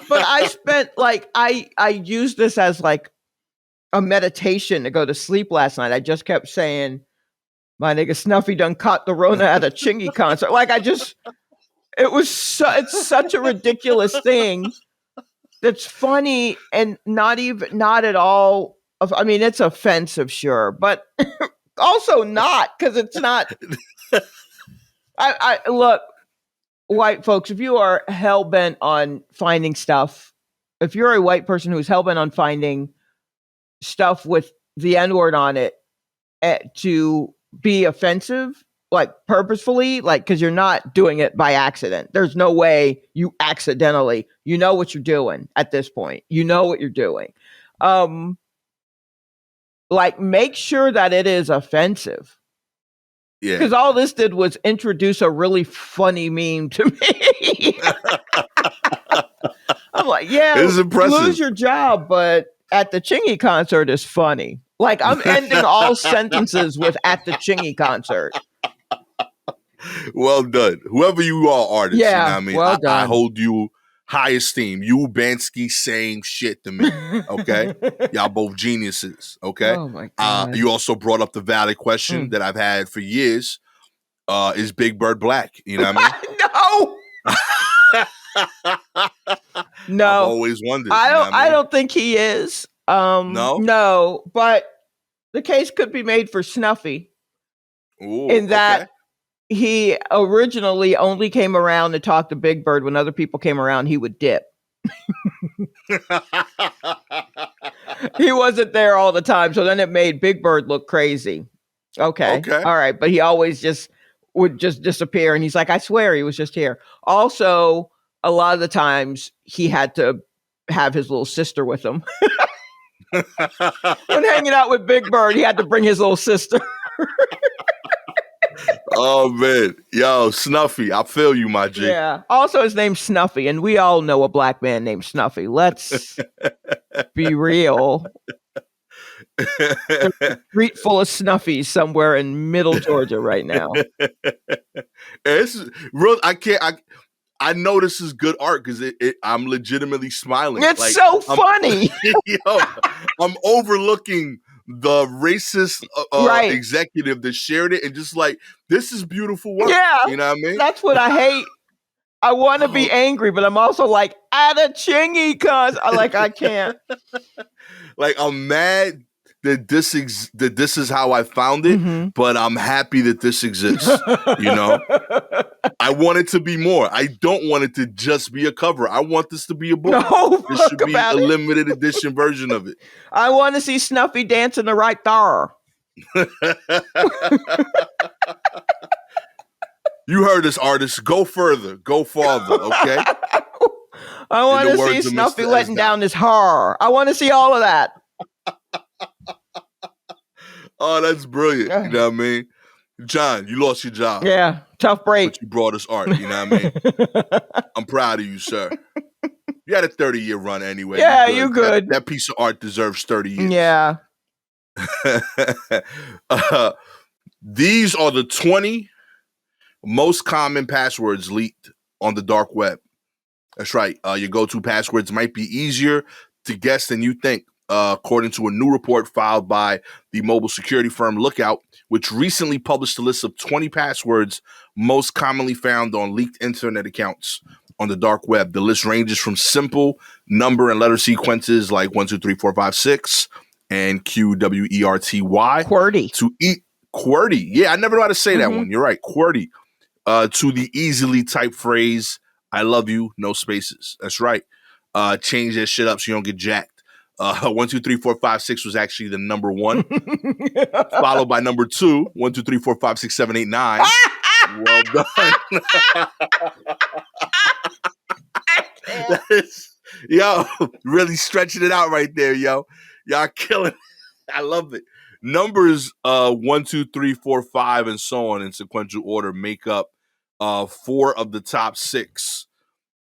But I spent I used this as like a meditation to go to sleep last night. I just kept saying, my nigga Snuffy done caught the Rona at a Chingy concert. Like it's such a ridiculous thing that's funny and not at all. I mean, it's offensive, sure, but also not, because it's not. I look, white folks, if you are hell-bent on finding stuff, if you're a white person who's hell-bent on finding stuff with the N-word on it to be offensive, like purposefully, like, because you're not doing it by accident. There's no way you accidentally, you know what you're doing at this point. You know what you're doing. Like, make sure that it is offensive. Yeah. Because all this did was introduce a really funny meme to me. I'm like, this is impressive. Lose your job, but at the Chingy concert is funny. Like, I'm ending all sentences with at the Chingy concert. Well done. Whoever you are, artist. Yeah, you know what I mean? Well done. I hold you high esteem. You, Bansky, same shit to me. Okay? Y'all both geniuses. Okay? Oh my God. You also brought up the valid question that I've had for years. Is Big Bird black? You know what I mean? No. I've always wondered. I don't think he is. No, but the case could be made for Snuffy. Ooh, in that he originally only came around to talk to Big Bird. When other people came around, he would dip. He wasn't there all the time, so then it made Big Bird look crazy. Okay. All right, but he always would disappear, and he's like, I swear he was just here. Also, a lot of the times he had to have his little sister with him. When hanging out with Big Bird, he had to bring his little sister. Oh man, yo, Snuffy, I feel you, my G. Yeah. Also, his name's Snuffy, and we all know a black man named Snuffy. Let's be real. There's a street full of Snuffies somewhere in Middle Georgia right now. It's real. I know this is good art because I'm legitimately smiling. It's like, so funny. I'm overlooking the racist Right. executive that shared it and just like, this is beautiful work. Yeah. You know what I mean? That's what I hate. I want to be angry, but I'm also like, at a chingy, cuz I can't. Like, I'm mad that this is how I found it, but I'm happy that this exists. You know, I want it to be more. I don't want it to just be a cover. I want this to be a book. No, This should be a limited edition version of it. I want to see Snuffy dancing the right thar. You heard this, artist. Go further. Go farther, okay? I want to see Snuffy letting down his hair. I want to see all of that. Oh, that's brilliant. You know what I mean? John, you lost your job. Yeah, tough break. But you brought us art, you know what I mean? I'm proud of you, sir. You had a 30-year run anyway. Yeah, you good. That piece of art deserves 30 years. Yeah. These are the 20 most common passwords leaked on the dark web. That's right. Your go-to passwords might be easier to guess than you think, according to a new report filed by the mobile security firm Lookout, which recently published a list of 20 passwords most commonly found on leaked internet accounts on the dark web. The list ranges from simple number and letter sequences like 1, 2, 3, 4, 5, 6 and QWERTY QWERTY to QWERTY. Yeah, I never know how to say that one. You're right. QWERTY. To the easily typed phrase, I love you, no spaces. That's right. Change that shit up so you don't get jacked. 1, 2, 3, 4, 5, 6 was actually the number 1, followed by number 2. 1, 2, 3, 4, 5, 6, 7, 8, 9. Well done. Yo, really stretching it out right there, yo. Y'all killing it. I love it. Numbers 1, 2, 3, 4, 5, and so on in sequential order make up 4 of the top 6,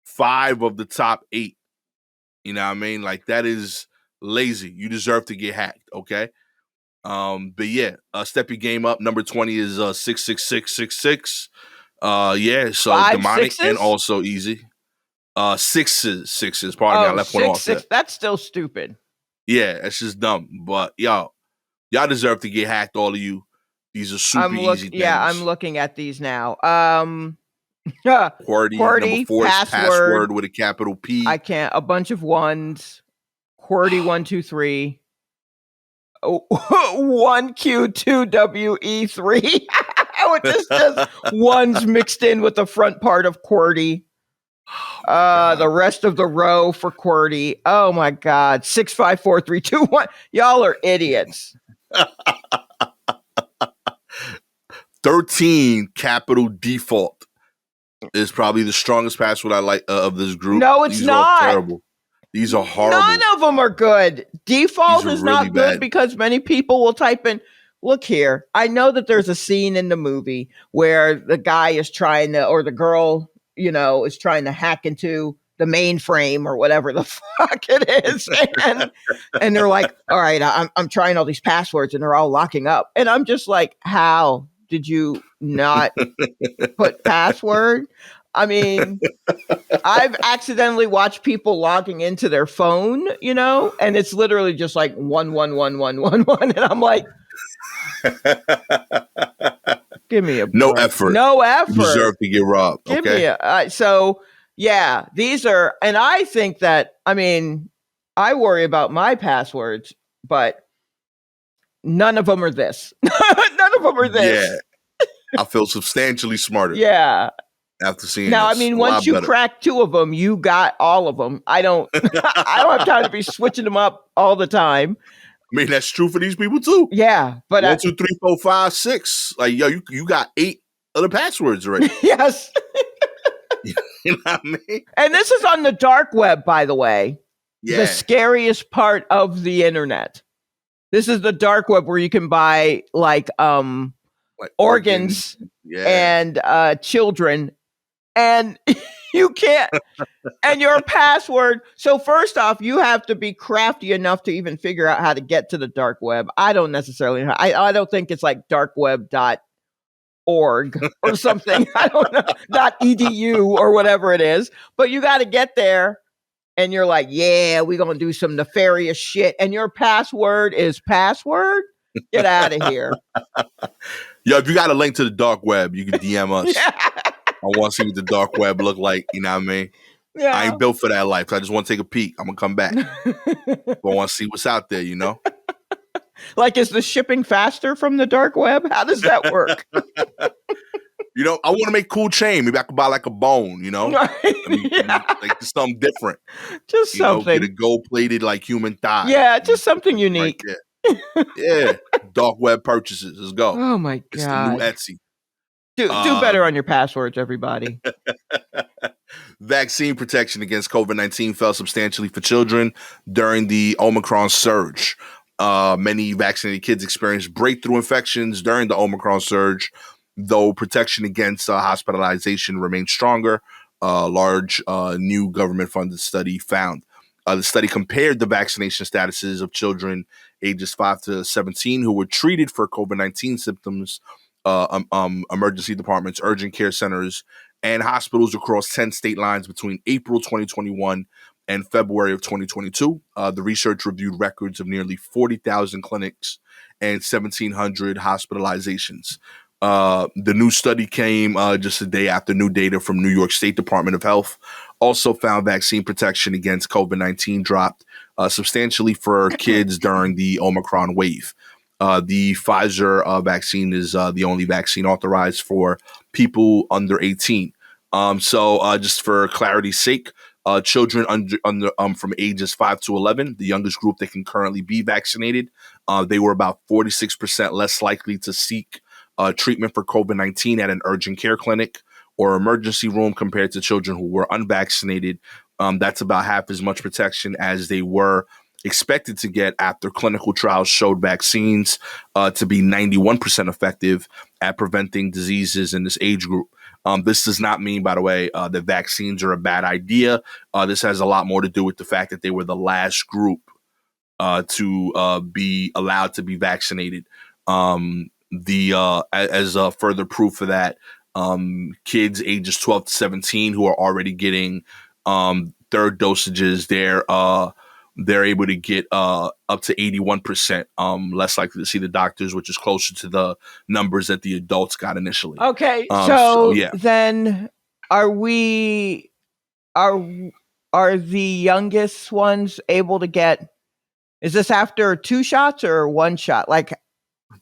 5 of the top 8. You know what I mean? Like, that is lazy. You deserve to get hacked, okay? But yeah, step your game up. Number 20 is 66666. Yeah, so 5 demonic sixes? and also easy. Sixes. Pardon me, I left one off there. That's still stupid. Yeah, that's just dumb. But y'all deserve to get hacked, all of you. These are super easy things. Yeah, I'm looking at these now. QWERTY, number 4 is password with a capital P. I can't. A bunch of ones. QWERTY 1, 2, 3. 1Q2WE3. Which is just ones mixed in with the front part of QWERTY. The rest of the row for QWERTY. Oh my God. 6, 5, 4, 3, 2, 1. Y'all are idiots. 13 capital default is probably the strongest password I like of this group. No, it's not. Terrible. These are horrible. None of them are good. Default is really not good because many people will type in, look here. I know that there's a scene in the movie where the guy is trying to, or the girl, is trying to hack into the mainframe or whatever the fuck it is. And they're like, all right, I'm trying all these passwords and they're all locking up. And I'm just like, how did you not put password? I mean, I've accidentally watched people logging into their phone, and it's literally just like 11111, and I'm like, give me a break. No effort. You deserve to get robbed. Give me so yeah, these are, and I think that, I worry about my passwords, but none of them are this. None of them are this. Yeah, I feel substantially smarter. Yeah. After seeing now, this. Once you crack 2 of them, you got all of them. I don't have time to be switching them up all the time. That's true for these people too. Yeah, but 1, 2, 3, 4, 5, 6. Like, yo, you got 8 other passwords already. Yes. You know what I mean? And this is on the dark web, by the way. Yeah. The scariest part of the internet. This is the dark web where you can buy like organs and children. And you can't, and your password. So first off, you have to be crafty enough to even figure out how to get to the dark web. I don't necessarily know. I don't think it's like darkweb.org or something. I don't know, .edu or whatever it is. But you got to get there and you're like, yeah, we're going to do some nefarious shit. And your password is password? Get out of here. Yo, if you got a link to the dark web, you can DM us. Yeah. I want to see what the dark web look like. You know what I mean? Yeah. I ain't built for that life. I just want to take a peek. I'm going to come back. But I want to see what's out there, you know? Like, is the shipping faster from the dark web? How does that work? You know, I want to make cool chain. Maybe I could buy like a bone, you know? Like something different. Just something. Get a gold-plated like human thigh. Yeah, just something unique. Right there. Yeah. Dark web purchases. Let's go. Oh my God. It's the new Etsy. Do better on your passwords, everybody. Vaccine protection against COVID-19 fell substantially for children during the Omicron surge. Many vaccinated kids experienced breakthrough infections during the Omicron surge, though protection against hospitalization remained stronger. Large new government-funded study found. The study compared the vaccination statuses of children ages 5 to 17 who were treated for COVID-19 symptoms, emergency departments, urgent care centers, and hospitals across 10 state lines between April 2021 and February of 2022. The research reviewed records of nearly 40,000 clinics and 1,700 hospitalizations. The new study came just a day after new data from New York State Department of Health also found vaccine protection against COVID-19 dropped substantially for kids during the Omicron wave. The Pfizer vaccine is the only vaccine authorized for people under 18. So just for clarity's sake, children under from ages 5 to 11, the youngest group that can currently be vaccinated, they were about 46% less likely to seek treatment for COVID-19 at an urgent care clinic or emergency room compared to children who were unvaccinated. That's about half as much protection as they were expected to get after clinical trials showed vaccines to be 91% effective at preventing diseases in this age group. This does not mean, by the way, that vaccines are a bad idea. This has a lot more to do with the fact that they were the last group to be allowed to be vaccinated. As further proof for that, kids ages 12 to 17 who are already getting third dosages, they're able to get up to 81% less likely to see the doctors, which is closer to the numbers that the adults got initially. Okay, so yeah. Then are the youngest ones able to get? Is this after 2 shots or 1 shot? Like,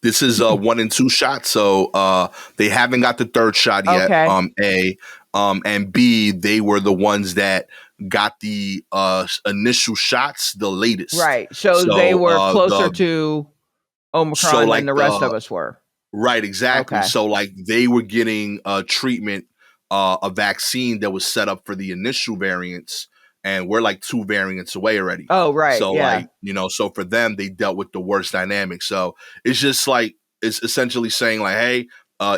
this is 1 and 2 shots, so they haven't got the third shot yet. Okay. And B, they were the ones that got the initial shots the latest. Right. So they were closer to Omicron than the rest of us were. Right, exactly. Okay. So like they were getting treatment, a vaccine that was set up for the initial variants, and we're like 2 variants away already. Oh, right. So like, so for them, they dealt with the worst dynamic. So it's just like, it's essentially saying like, hey,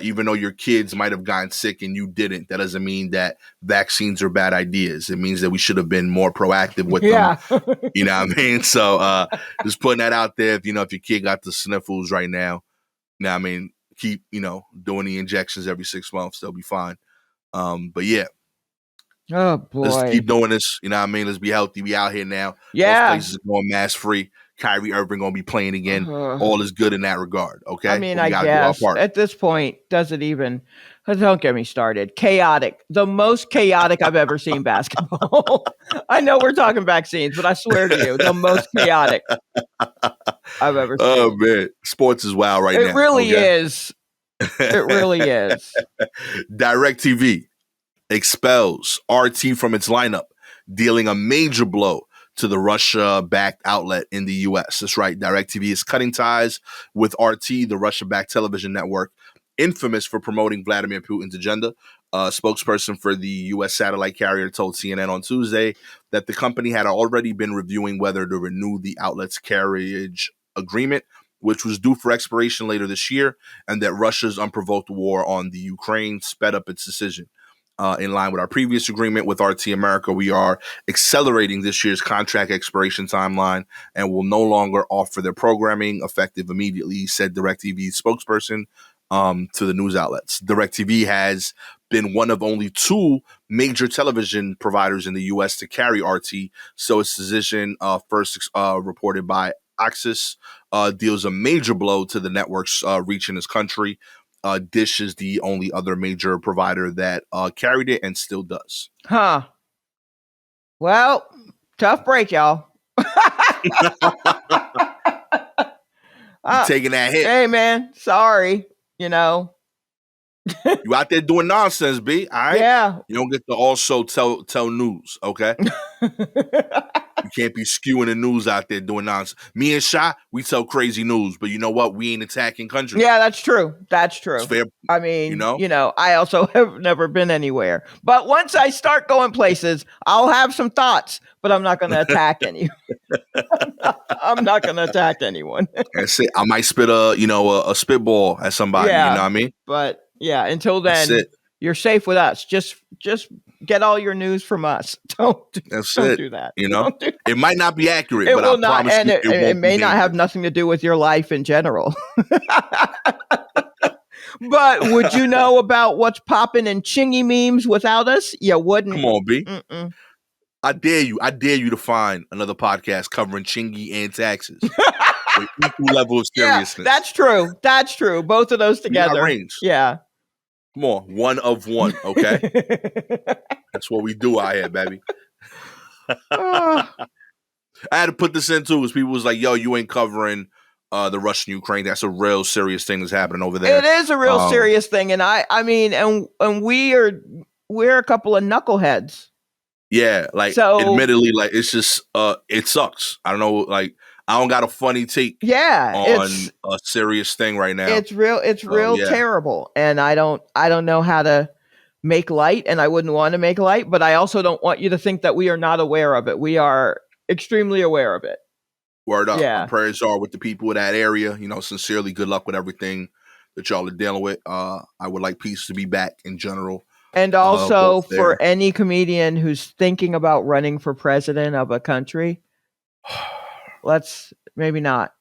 even though your kids might have gotten sick and you didn't, that doesn't mean that vaccines are bad ideas. It means that we should have been more proactive with them. You know what I mean? So just putting that out there, if your kid got the sniffles right now, I mean, keep, doing the injections every 6 months, they'll be fine. But yeah. Oh boy. Let's keep doing this. You know what I mean? Let's be healthy. We out here now. Yeah. Most places are going mask free. Kyrie Irving gonna be playing again. All is good in that regard. Okay. I mean, I guess at this point, don't get me started. Chaotic. The most chaotic I've ever seen basketball. I know we're talking vaccines, but I swear to you, the most chaotic I've ever seen. Oh man. Sports is wild right now. It really is. It really is. Directv Expels Rt from its lineup, dealing a major blow to the Russia-backed outlet in the U.S. That's right. Directv is cutting ties with RT, the Russia-backed television network, infamous for promoting Vladimir Putin's agenda. A spokesperson for the U.S. satellite carrier told CNN on Tuesday that the company had already been reviewing whether to renew the outlet's carriage agreement, which was due for expiration later this year, and that Russia's unprovoked war on the Ukraine sped up its decision. In line with our previous agreement with RT America, we are accelerating this year's contract expiration timeline and will no longer offer their programming effective immediately, said DirecTV's spokesperson to the news outlets. DirecTV has been one of only 2 major television providers in the U.S. to carry RT. So its decision, first reported by Axis, deals a major blow to the network's reach in this country. Dish is the only other major provider that carried it and still does. Huh. Well, tough break, y'all. Taking that hit. Hey, man. Sorry. You know. You out there doing nonsense, B. All right? Yeah. You don't get to also tell news, okay? You can't be skewing the news out there doing nonsense. Me and Sha, we tell crazy news, but you know what? We ain't attacking countries. Yeah, that's true. That's true. It's fair. I mean, I also have never been anywhere. But once I start going places, I'll have some thoughts, but I'm not going to attack anyone. I'm not going to attack anyone. That's it. I might spit a spitball at somebody, Yeah, you know what I mean? But yeah, until then, you're safe with us. Just get all your news from us. Don't do that. You know, it might not be accurate, it but will I not, promise and you, it may not have nothing to do with your life in general. But would you know about what's popping in Chingy memes without us? You wouldn't. Come on, B. Mm-mm. I dare you to find another podcast covering Chingy and taxes with equal level of seriousness. Yeah, that's true. Both of those together. Yeah. Come on, 1 of 1, okay? That's what we do out here, baby. I had to put this in too, because people was like, yo, you ain't covering the Russian-Ukraine. That's a real serious thing that's happening over there. It is a real serious thing, and I mean, and we're a couple of knuckleheads. Yeah, admittedly, it's just it sucks. I don't know, I don't got a funny take on a serious thing right now. It's real terrible. And I don't know how to make light, and I wouldn't want to make light, but I also don't want you to think that we are not aware of it. We are extremely aware of it. Word up. Yeah. My prayers are with the people of that area. Sincerely, good luck with everything that y'all are dealing with. I would like peace to be back in general. And also for any comedian who's thinking about running for president of a country, let's maybe not.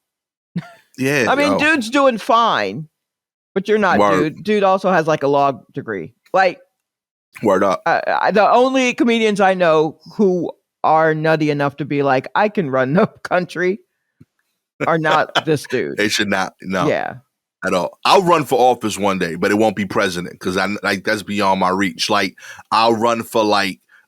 Yeah. I mean, dude's doing fine, but you're not, dude. Dude also has a law degree. Word up. The only comedians I know who are nutty enough to be like, I can run the country are not this dude. They should not. No. Yeah. At all. I'll run for office one day, but it won't be president because that's beyond my reach. I'll run for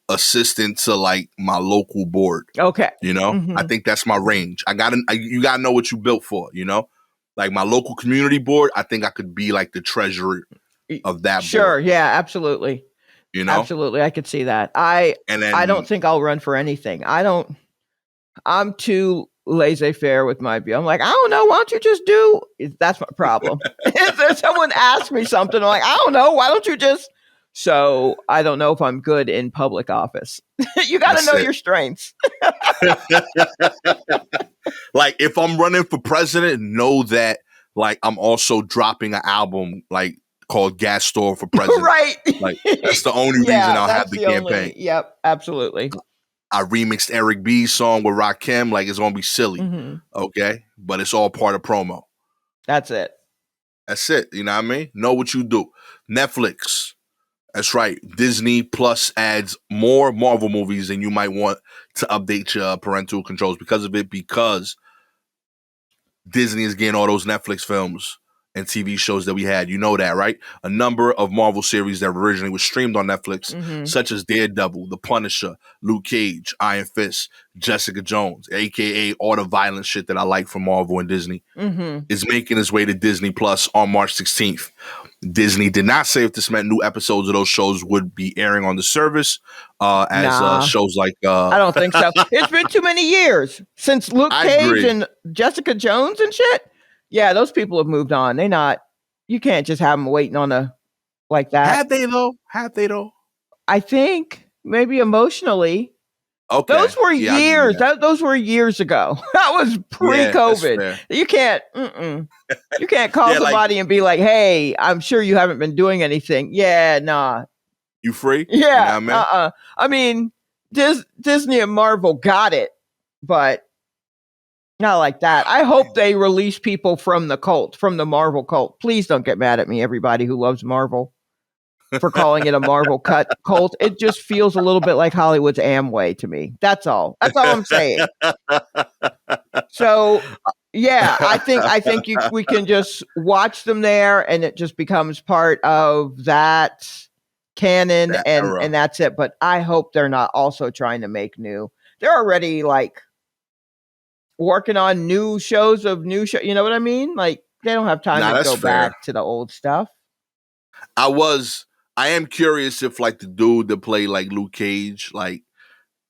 assistant to my local board. Okay. Mm-hmm. I think that's my range. You gotta know what you built for, my local community board. I think I could be the treasurer of that board. Sure. Yeah, absolutely. Absolutely. I could see that. I don't think I'll run for anything. I'm too laissez-faire with my view. I'm I don't know. Why don't you just do? That's my problem. If someone asks me something, I'm I don't know. Why don't you just? So I don't know if I'm good in public office. You got to know your strengths. If I'm running for president, know that I'm also dropping an album called Gastor for president. Right. That's the only reason I'll have the campaign. Yep, absolutely. I remixed Eric B's song with Rakim. It's gonna be silly, okay? But it's all part of promo. That's it. You know what I mean? Know what you do. Netflix. That's right. Disney Plus adds more Marvel movies, and you might want to update your parental controls because of it. Because Disney is getting all those Netflix films and TV shows that we had. You know that, right? A number of Marvel series that originally was streamed on Netflix, such as Daredevil, The Punisher, Luke Cage, Iron Fist, Jessica Jones, a.k.a. all the violent shit that I like from Marvel and Disney, is making its way to Disney Plus on March 16th. Disney did not say if this meant new episodes of those shows would be airing on the service, shows I don't think so. It's been too many years since Luke Cage and Jessica Jones and shit. Yeah, those people have moved on. You can't just have them waiting on that. Have they though? I think maybe emotionally. Okay. Those were years. Those were years ago. That was pre-COVID. You can't call somebody and be like, hey, I'm sure you haven't been doing anything. Yeah, nah. You free? Yeah. You know what I mean? I mean, Disney and Marvel got it, but not like that. I hope they release people from the cult, from the Marvel cult. Please don't get mad at me, everybody who loves Marvel. for calling it a Marvel cult. It just feels a little bit like Hollywood's Amway to me. That's all. That's all I'm saying. So yeah, I think we can just watch them there, and it just becomes part of that canon, That and era. that's it. But I hope they're not also trying to make new. They're already like working on new shows of new show. You know what I mean? Like they don't have time Nah, to that's go fair. back to the old stuff. I am curious if like the dude that played like Luke Cage, like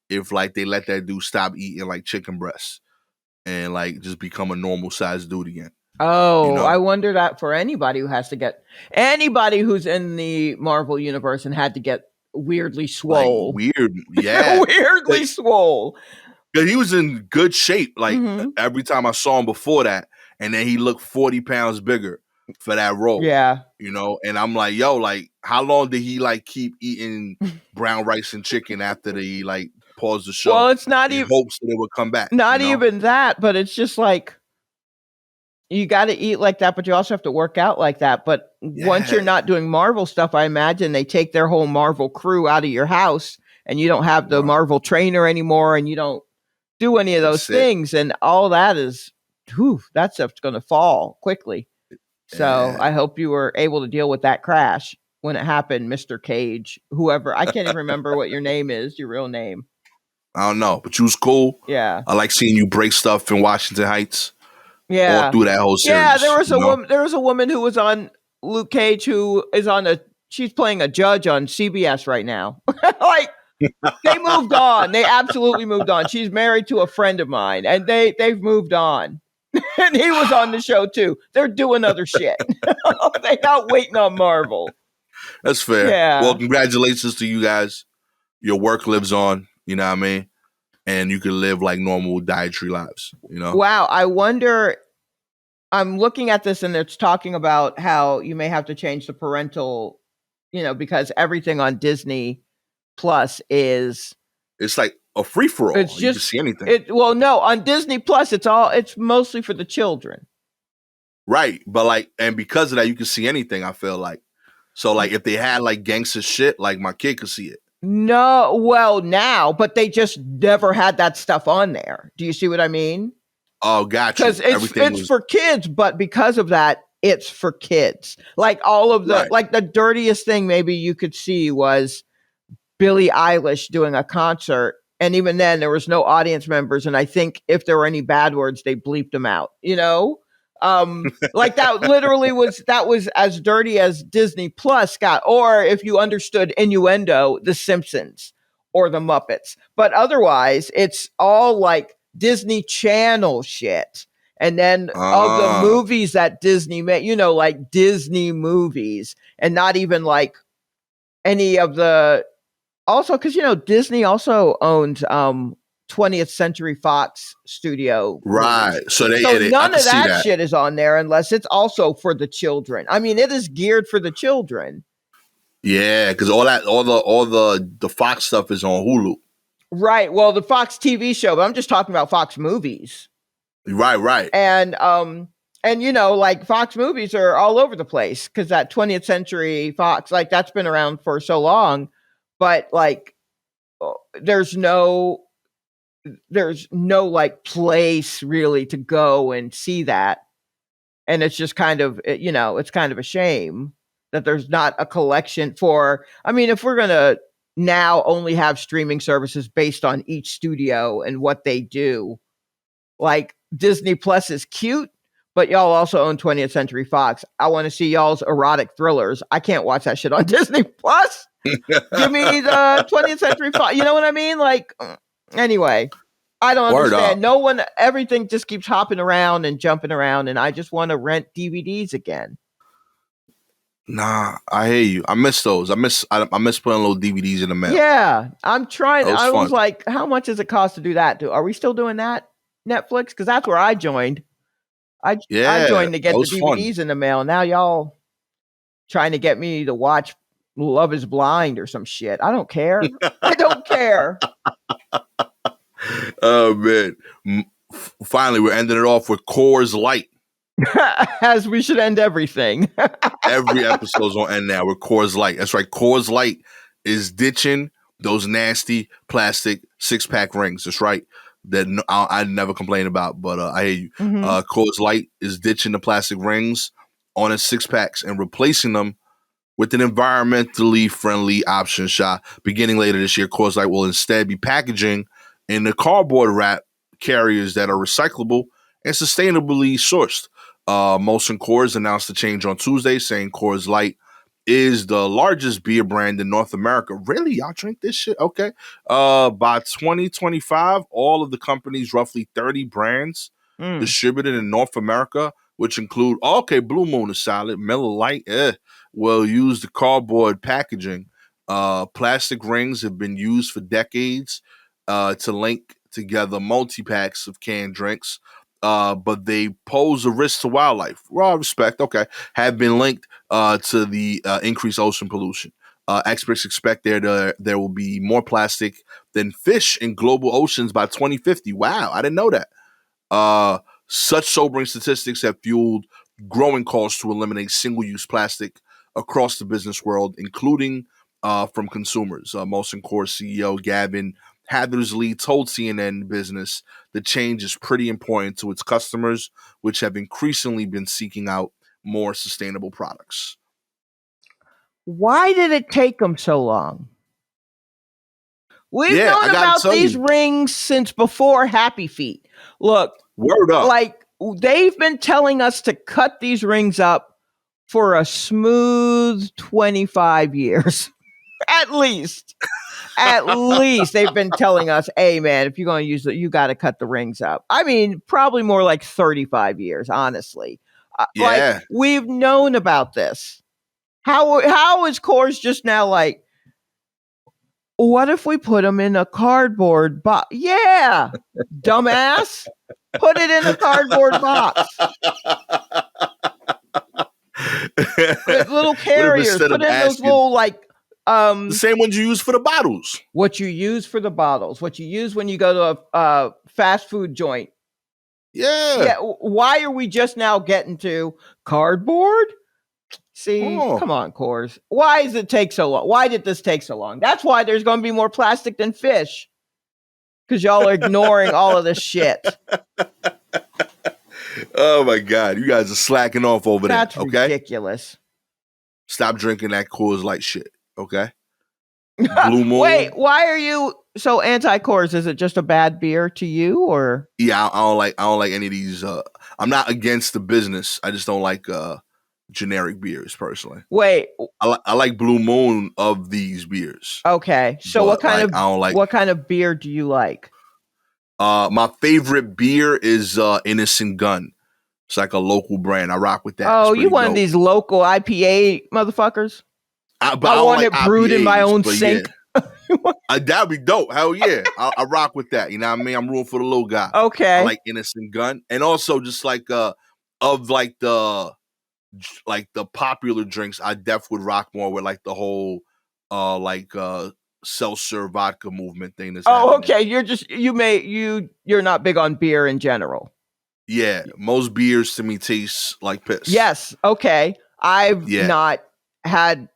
if like they let that dude stop eating like chicken breasts and like just become a normal sized dude again. You Oh, know, I wonder that for anybody who's in the Marvel universe and had to get weirdly like swole. weird, yeah. Weirdly swole. Because he was in good shape, like Mm-hmm. every time I saw him before that, and then he looked 40 pounds bigger for that role. Yeah. You know, and I'm like, yo, like, how long did he like keep eating brown rice and chicken after they like paused the show Well, it's not in even hopes that it would come back? not You know, even that, but it's just like you got to eat like that, but you also have to work out like that. But once you're yeah, not doing Marvel stuff, I imagine they take their whole Marvel crew out of your house, and you don't have the right. Marvel trainer anymore, and you don't do any of those That's it. things, and all that is, that stuff's going to fall quickly. So Yeah. I hope you were able to deal with that crash when it happened, Mr. Cage, whoever. I can't even remember what your name is, your real name. I don't know, but you was cool. Yeah. I like seeing you break stuff in Washington Heights all Yeah. through that whole Yeah, series. You know, there was a woman who was on Luke Cage who is she's playing a judge on CBS right now. Like they moved on. They absolutely moved on. She's married to a friend of mine, and they've moved on. And he was on the show too. They're doing other shit. They're not waiting on Marvel. that's fair. Well, Yeah. congratulations to you guys. Your work lives on. You know what I mean? And you can live like normal dietary lives. You know? Wow. I wonder. I'm looking at this, and it's talking about how you may have to change the parental, because everything on Disney Plus is It's like a free for it's all. You can just see anything. well, no, on Disney Plus it's mostly for the children. Right. But like, and because of that, you can see anything, I feel like. So like if they had like gangster shit, like my kid could see it. No, well, now, but they just never had that stuff on there. Do you see what I mean? Oh, got you. Because it's for kids, but because of that, it's for kids. Like all of right. like the dirtiest thing maybe you could see was Billie Eilish doing a concert, and even then there was no audience members, and I think if there were any bad words, they bleeped them out. Like that was as dirty as Disney Plus got, or if you understood innuendo, The Simpsons or The Muppets. But otherwise, it's all like Disney Channel shit. And then of the movies that Disney made, like Disney movies, and not even like any of the, also because Disney also owns 20th Century Fox studio right movies. so None of that shit is on there unless it's also for the children. I mean, it is geared for the children. Yeah, because all the Fox stuff is on Hulu. Right. Well, the Fox TV show, but I'm just talking about Fox movies. Right. And like Fox movies are all over the place because that 20th Century Fox, like that's been around for so long, but like there's no like place really to go and see that. And it's just kind of, it's kind of a shame that there's not a collection for, I mean, if we're going to now only have streaming services based on each studio and what they do, like Disney Plus is cute, but y'all also own 20th Century Fox. I want to see y'all's erotic thrillers. I can't watch that shit on Disney Plus. Give me the 20th Century Fox. You know what I mean? Like, anyway, I don't understand. Everything just keeps hopping around and jumping around, and I just want to rent DVDs again. Nah, I hear you. I miss those. I miss putting little DVDs in the mail. Yeah, I'm trying. I fun. was like, how much does it cost to do that? Are we still doing that? Netflix? Because that's where I joined. I joined to get the DVDs in the mail. Now y'all trying to get me to watch Love is Blind or some shit. I don't care. I don't care. Oh man! Finally, we're ending it off with Coors Light. As we should end everything. Every episode's on end now with Coors Light. That's right. Coors Light is ditching those nasty plastic 6-pack rings. That's right. That I never complain about, but I hear you. Mm-hmm. Coors Light is ditching the plastic rings on its 6-packs and replacing them with an environmentally friendly option. Shot beginning later this year, Coors Light will instead be packaging in the cardboard wrap carriers that are recyclable and sustainably sourced. Molson Coors announced the change on Tuesday, saying Coors Light is the largest beer brand in North America. Really? Y'all drink this shit? Okay. By 2025, all of the company's roughly 30 brands distributed in North America, which include, okay, Blue Moon is solid, Miller Lite, will use the cardboard packaging. Plastic rings have been used for decades to link together multi-packs of canned drinks, but they pose a risk to wildlife. Raw respect, okay, have been linked to the increased ocean pollution. Experts expect there will be more plastic than fish in global oceans by 2050. Wow, I didn't know that. Such sobering statistics have fueled growing calls to eliminate single-use plastic across the business world, including from consumers. Molson Coors CEO Gavin Hathersley told CNN Business the change is pretty important to its customers, which have increasingly been seeking out more sustainable products. Why did it take them so long? We've known about these rings since before Happy Feet. Look, word up. Like, they've been telling us to cut these rings up for a smooth 25 years. At least. At least they've been telling us, hey, man, if you're going to use it, you got to cut the rings up. I mean, probably more like 35 years, honestly. Yeah. Like, we've known about this. How is Coors just now like, what if we put them in a cardboard box? Yeah, dumbass. Put it in a cardboard box. Little carriers. Put in those little, like, the same ones you use for the bottles. What you use for the bottles. What you use when you go to a fast food joint. Yeah. Why are we just now getting to cardboard? See, come on, Coors. Why does it take so long? Why did this take so long? That's why there's going to be more plastic than fish. Because y'all are ignoring all of this shit. Oh my God. You guys are slacking off over there. That's ridiculous. Stop drinking that Coors Light shit. Okay. Blue Moon. Wait, why are you so anti-Coors? Is it just a bad beer to you, or? Yeah, I don't like any of these. I'm not against the business. I just don't like generic beers personally. Wait, I like Blue Moon of these beers. Okay, so what kind of beer do you like? My favorite beer is Innocent Gun. It's like a local brand. I rock with that. Oh, you one of these local IPA motherfuckers? I want it brewed in my own sink. Yeah. That'd be dope. Hell yeah. I rock with that. You know what I mean? I'm rooting for the little guy. Okay. I like Innocent Gun. And also just like of like the popular drinks, I definitely would rock more with like the whole seltzer vodka movement thing that's happening. Okay. You're not big on beer in general. Yeah. Most beers to me taste like piss. Yes. Okay. I've not had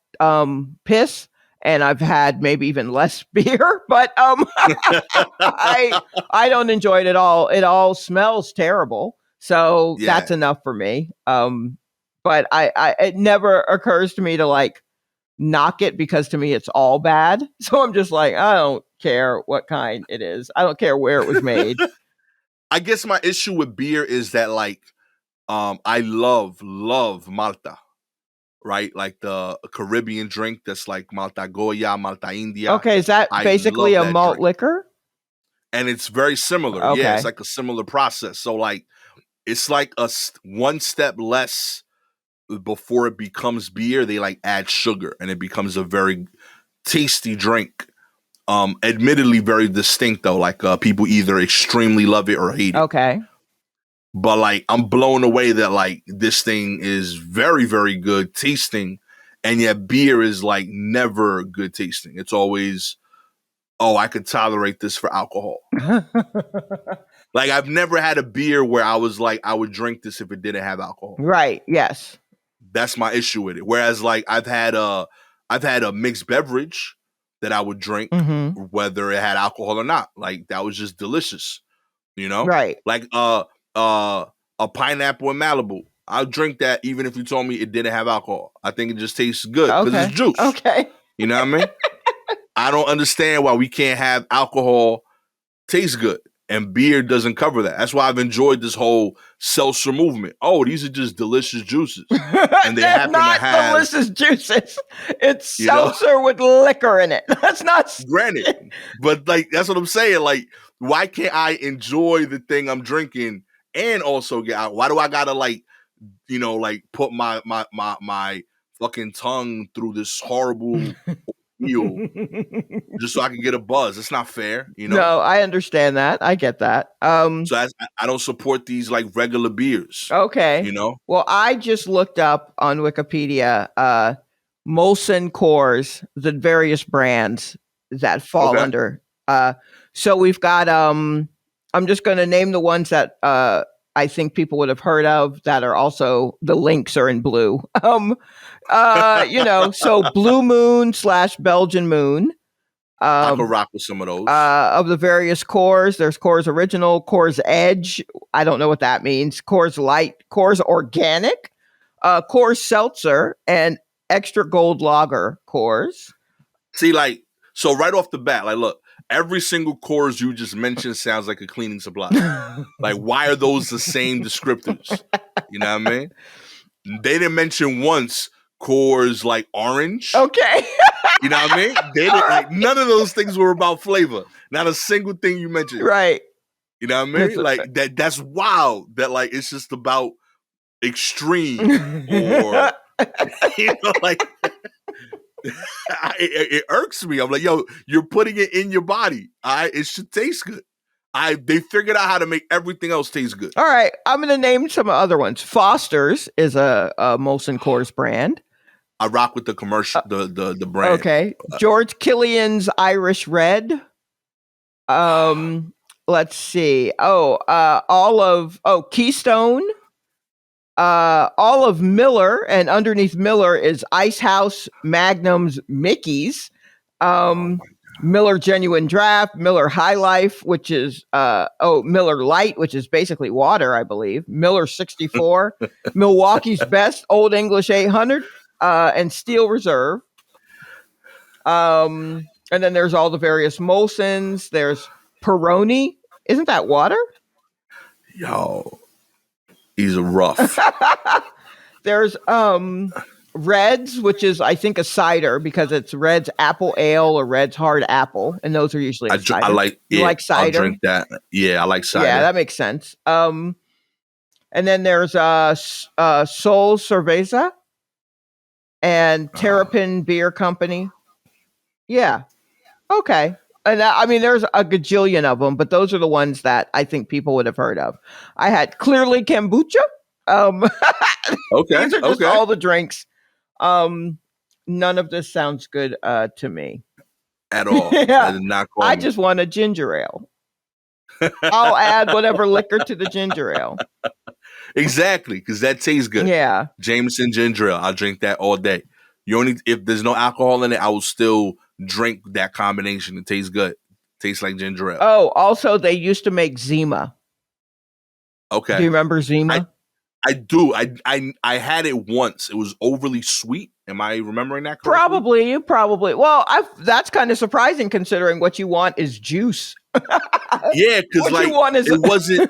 piss, and I've had maybe even less beer, but I don't enjoy it at all. It all smells terrible. So that's enough for me. But it never occurs to me to like knock it, because to me it's all bad. So I'm just like, I don't care what kind it is. I don't care where it was made. I guess my issue with beer is that like I love Malta. Right? Like the Caribbean drink that's like Malta Goya, Malta India. Okay, is that basically a malt liquor? And it's very similar. Okay. Yeah, it's like a similar process. So like it's like one step less before it becomes beer. They like add sugar and it becomes a very tasty drink. Admittedly very distinct though. Like people either extremely love it or hate it. Okay. But like I'm blown away that like this thing is very, very good tasting, and yet beer is like never good tasting. It's always oh, I could tolerate this for alcohol. Like, I've never had a beer where I was like, I would drink this if it didn't have alcohol. Right. Yes. That's my issue with it. Whereas, like, I've had a mixed beverage that I would drink, whether it had alcohol or not. Like, that was just delicious, you know? Right. Like a pineapple in Malibu. I'll drink that even if you told me it didn't have alcohol. I think it just tastes good because it's juice. Okay. You know what I mean? I don't understand why we can't have alcohol taste good. And beer doesn't cover that. That's why I've enjoyed this whole seltzer movement. Oh, these are just delicious juices. And they happen not to have delicious juices. It's seltzer with liquor in it. That's not granted. But like, that's what I'm saying. Like, why can't I enjoy the thing I'm drinking and also get out? Why do I gotta like, you know, like put my fucking tongue through this horrible meal just so I can get a buzz? It's not fair, you know. No, I understand that. I get that. So I don't support these like regular beers. Okay. You know. Well, I just looked up on Wikipedia Molson Coors, the various brands that fall under. So we've got I'm just going to name the ones that I think people would have heard of that are also the links are in blue. You know, so Blue Moon / Belgian Moon. I could rock with some of those. Of the various Coors, there's Coors Original, Coors Edge. I don't know what that means. Coors Light, Coors Organic, Coors Seltzer, and Extra Gold Lager Coors. See, like, so right off the bat, like, look, every single Coors you just mentioned sounds like a cleaning supply. Like, why are those the same descriptors? You know what I mean? They didn't mention once Coors like orange. Okay. You know what I mean? They didn't, like, none of those things were about flavor. Not a single thing you mentioned. Right. You know what I mean? Like that's wild. That like it's just about extreme or you know, like it irks me. I'm like, yo, you're putting it in your body. It should taste good. They figured out how to make everything else taste good. All right, I'm going to name some other ones. Foster's is a Molson Coors brand. I rock with the commercial, the brand. Okay, George Killian's Irish Red. Let's see. Keystone. Olive Miller, and underneath Miller is Ice House, Magnums, Mickey's. Miller Genuine Draft, Miller High Life, which is Miller Light, which is basically water, I believe. Miller 64, Milwaukee's Best, Old English 800, and Steel Reserve. And then there's all the various Molsons. There's Peroni. Isn't that water? Yo, he's a rough. There's Reds, which is I think a cider because it's Red's Apple Ale or Red's Hard Apple, and those are usually cider. I like you like cider. I'll drink that. Yeah, I like cider. Yeah, that makes sense. And then there's Sol Cerveza and Terrapin Beer Company. Yeah. Okay. And I mean, there's a gajillion of them, but those are the ones that I think people would have heard of. I had Clearly Kombucha. Okay. These are just all the drinks. None of this sounds good to me. At all. Yeah. I just want a ginger ale. I'll add whatever liquor to the ginger ale. Exactly, because that tastes good. Yeah. Jameson ginger ale. I'll drink that all day. If there's no alcohol in it, I will still drink that combination. It tastes good. Tastes like ginger ale. Oh, also they used to make Zima. Okay. Do you remember Zima? I do. I had it once. It was overly sweet. Am I remembering that correctly? Probably. Well, that's kind of surprising considering what you want is juice. Yeah, because like it wasn't.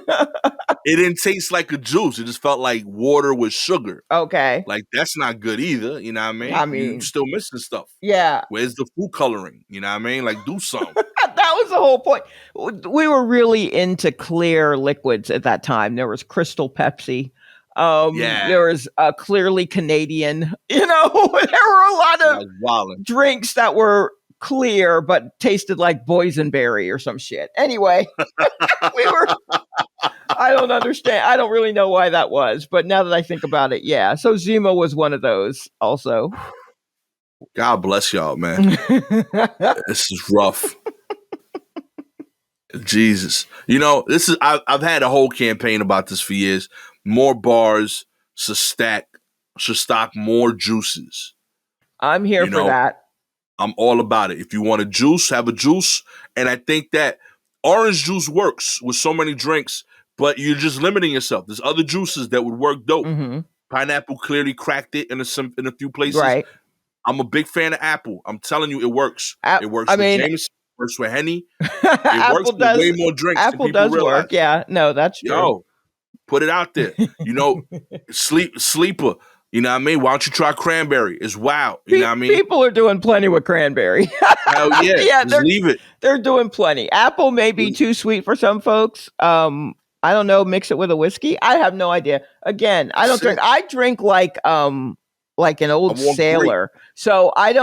It didn't taste like a juice. It just felt like water with sugar. Okay. Like that's not good either. You know what I mean? You're still missing stuff. Yeah. Where's the food coloring? You know what I mean? Like do something. That was the whole point. We were really into clear liquids at that time. There was Crystal Pepsi. There was Clearly Canadian. You know, there were a lot of drinks that were clear but tasted like boysenberry or some shit. Anyway, I don't understand. I don't really know why that was, but now that I think about it, yeah. So Zima was one of those also. God bless y'all, man. This is rough. Jesus. This is I've had a whole campaign about this for years. More bars should stock more juices. I'm here for that. I'm all about it. If you want a juice, have a juice. And I think that orange juice works with so many drinks, but you're just limiting yourself. There's other juices that would work dope. Mm-hmm. Pineapple clearly cracked it in a few places. Right. I'm a big fan of apple. I'm telling you, it works. It works with Jameson. It works with Henny. It works with way more drinks than people does realize. Work. Yeah. No, that's true. Yo, put it out there. Sleeper. You know what I mean? Why don't you try cranberry? It's wild. You know what I mean? People are doing plenty with cranberry. Hell yeah. Yeah, leave it. They're doing plenty. Apple may be too sweet for some folks. I don't know. Mix it with a whiskey. I have no idea. Again, I don't drink. I drink like an old sailor. Great. So I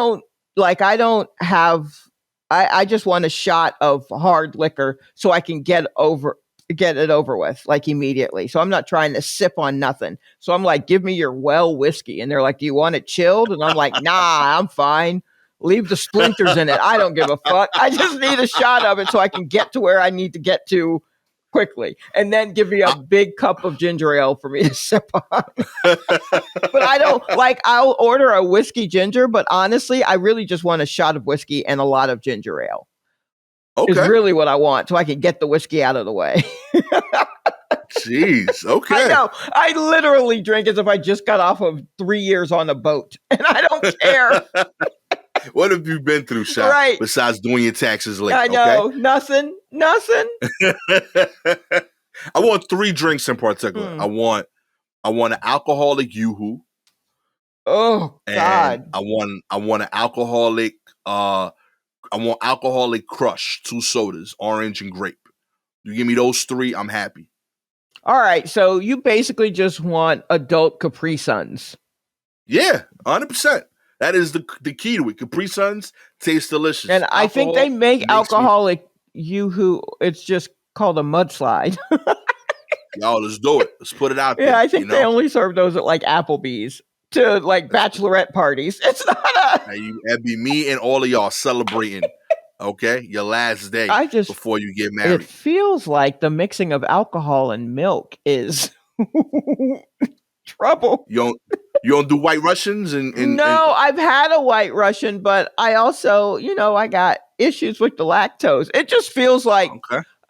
just want a shot of hard liquor so I can get it over with like immediately. So I'm not trying to sip on nothing. So I'm like, give me your well whiskey. And they're like, do you want it chilled? And I'm like, nah, I'm fine. Leave the splinters in it. I don't give a fuck. I just need a shot of it so I can get to where I need to get to quickly. And then give me a big cup of ginger ale for me to sip on. But I don't I'll order a whiskey ginger, but honestly, I really just want a shot of whiskey and a lot of ginger ale. Okay. Is really what I want, so I can get the whiskey out of the way. Jeez, okay. I know. I literally drink as if I just got off of 3 years on a boat, and I don't care. What have you been through, Sha? Right. Besides doing your taxes late? I know. Okay? Nothing. I want 3 drinks in particular. I want an alcoholic Yoo-hoo. Oh God. I want an alcoholic. I want alcoholic crush, 2 sodas, orange and grape. You give me those 3, I'm happy. All right. So you basically just want adult Capri Suns. Yeah, 100%. That is the key to it. Capri Suns taste delicious. And I think they make alcoholic Yoo-hoo. It's just called a mudslide. Yo, let's do it. Let's put it out there. Yeah, I think they only serve those at like Applebee's. To like bachelorette parties. It's not that'd be me and all of y'all celebrating, okay? Your last day before you get married. It feels like the mixing of alcohol and milk is trouble. You don't do White Russians? No, I've had a White Russian, but I also, I got issues with the lactose. It just feels like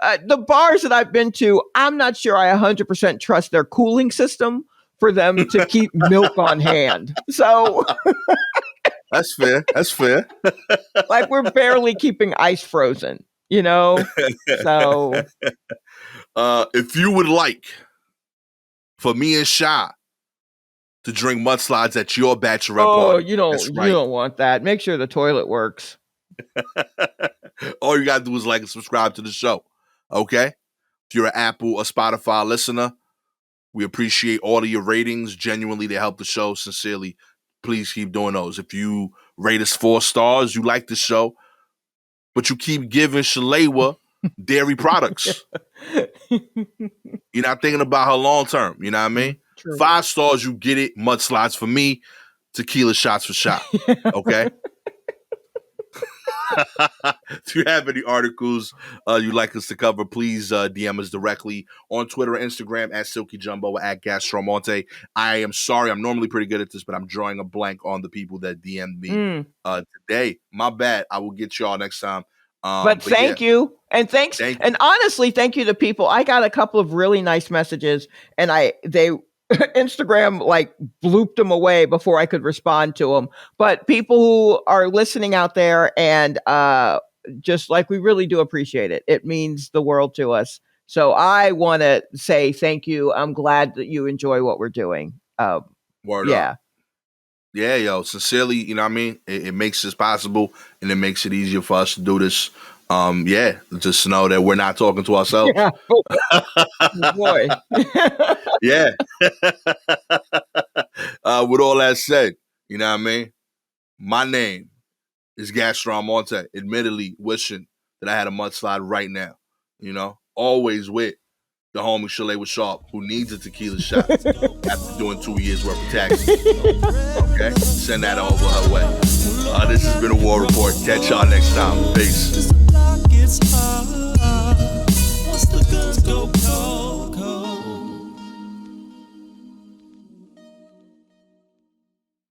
the bars that I've been to, I'm not sure I 100% trust their cooling system for them to keep milk on hand. So that's fair. Like we're barely keeping ice frozen, So if you would like for me and Sha to drink mudslides at your bachelorette party. You don't want that. Make sure the toilet works. All you gotta do is like and subscribe to the show. Okay? If you're an Apple or Spotify listener, we appreciate all of your ratings. Genuinely, they help the show. Sincerely, please keep doing those. If you rate us 4 stars, you like the show, but you keep giving Shalewa dairy products. You're not thinking about her long term. You know what I mean? True. 5 stars, you get it. Mudslides for me. Tequila shots for Shot. Okay? If you have any articles you'd like us to cover, please DM us directly on Twitter and Instagram at Silky Jumbo or at Gastor Almonte. I am sorry, I'm normally pretty good at this, but I'm drawing a blank on the people that DM'd me today. My bad. I will get y'all next time. But thank you. And thanks. And honestly, thank you to people. I got a couple of really nice messages, and they Instagram like blooped them away before I could respond to them. But people who are listening out there and just like, we really do appreciate it. It means the world to us. So I want to say thank you. I'm glad that you enjoy what we're doing. Word up. Yeah, yo, sincerely, you know what I mean? It makes this possible, and it makes it easier for us to do this. Just know that we're not talking to ourselves. Yeah. Boy. Yeah. With all that said, you know what I mean? My name is Gastor Almonte. Admittedly, wishing that I had a mudslide right now. Always with the homie Shalewa Sharpe, who needs a tequila shot after doing 2 years worth of taxes. Okay? Send that over her way. This has been a War Report. Catch y'all next time. Peace. go cold.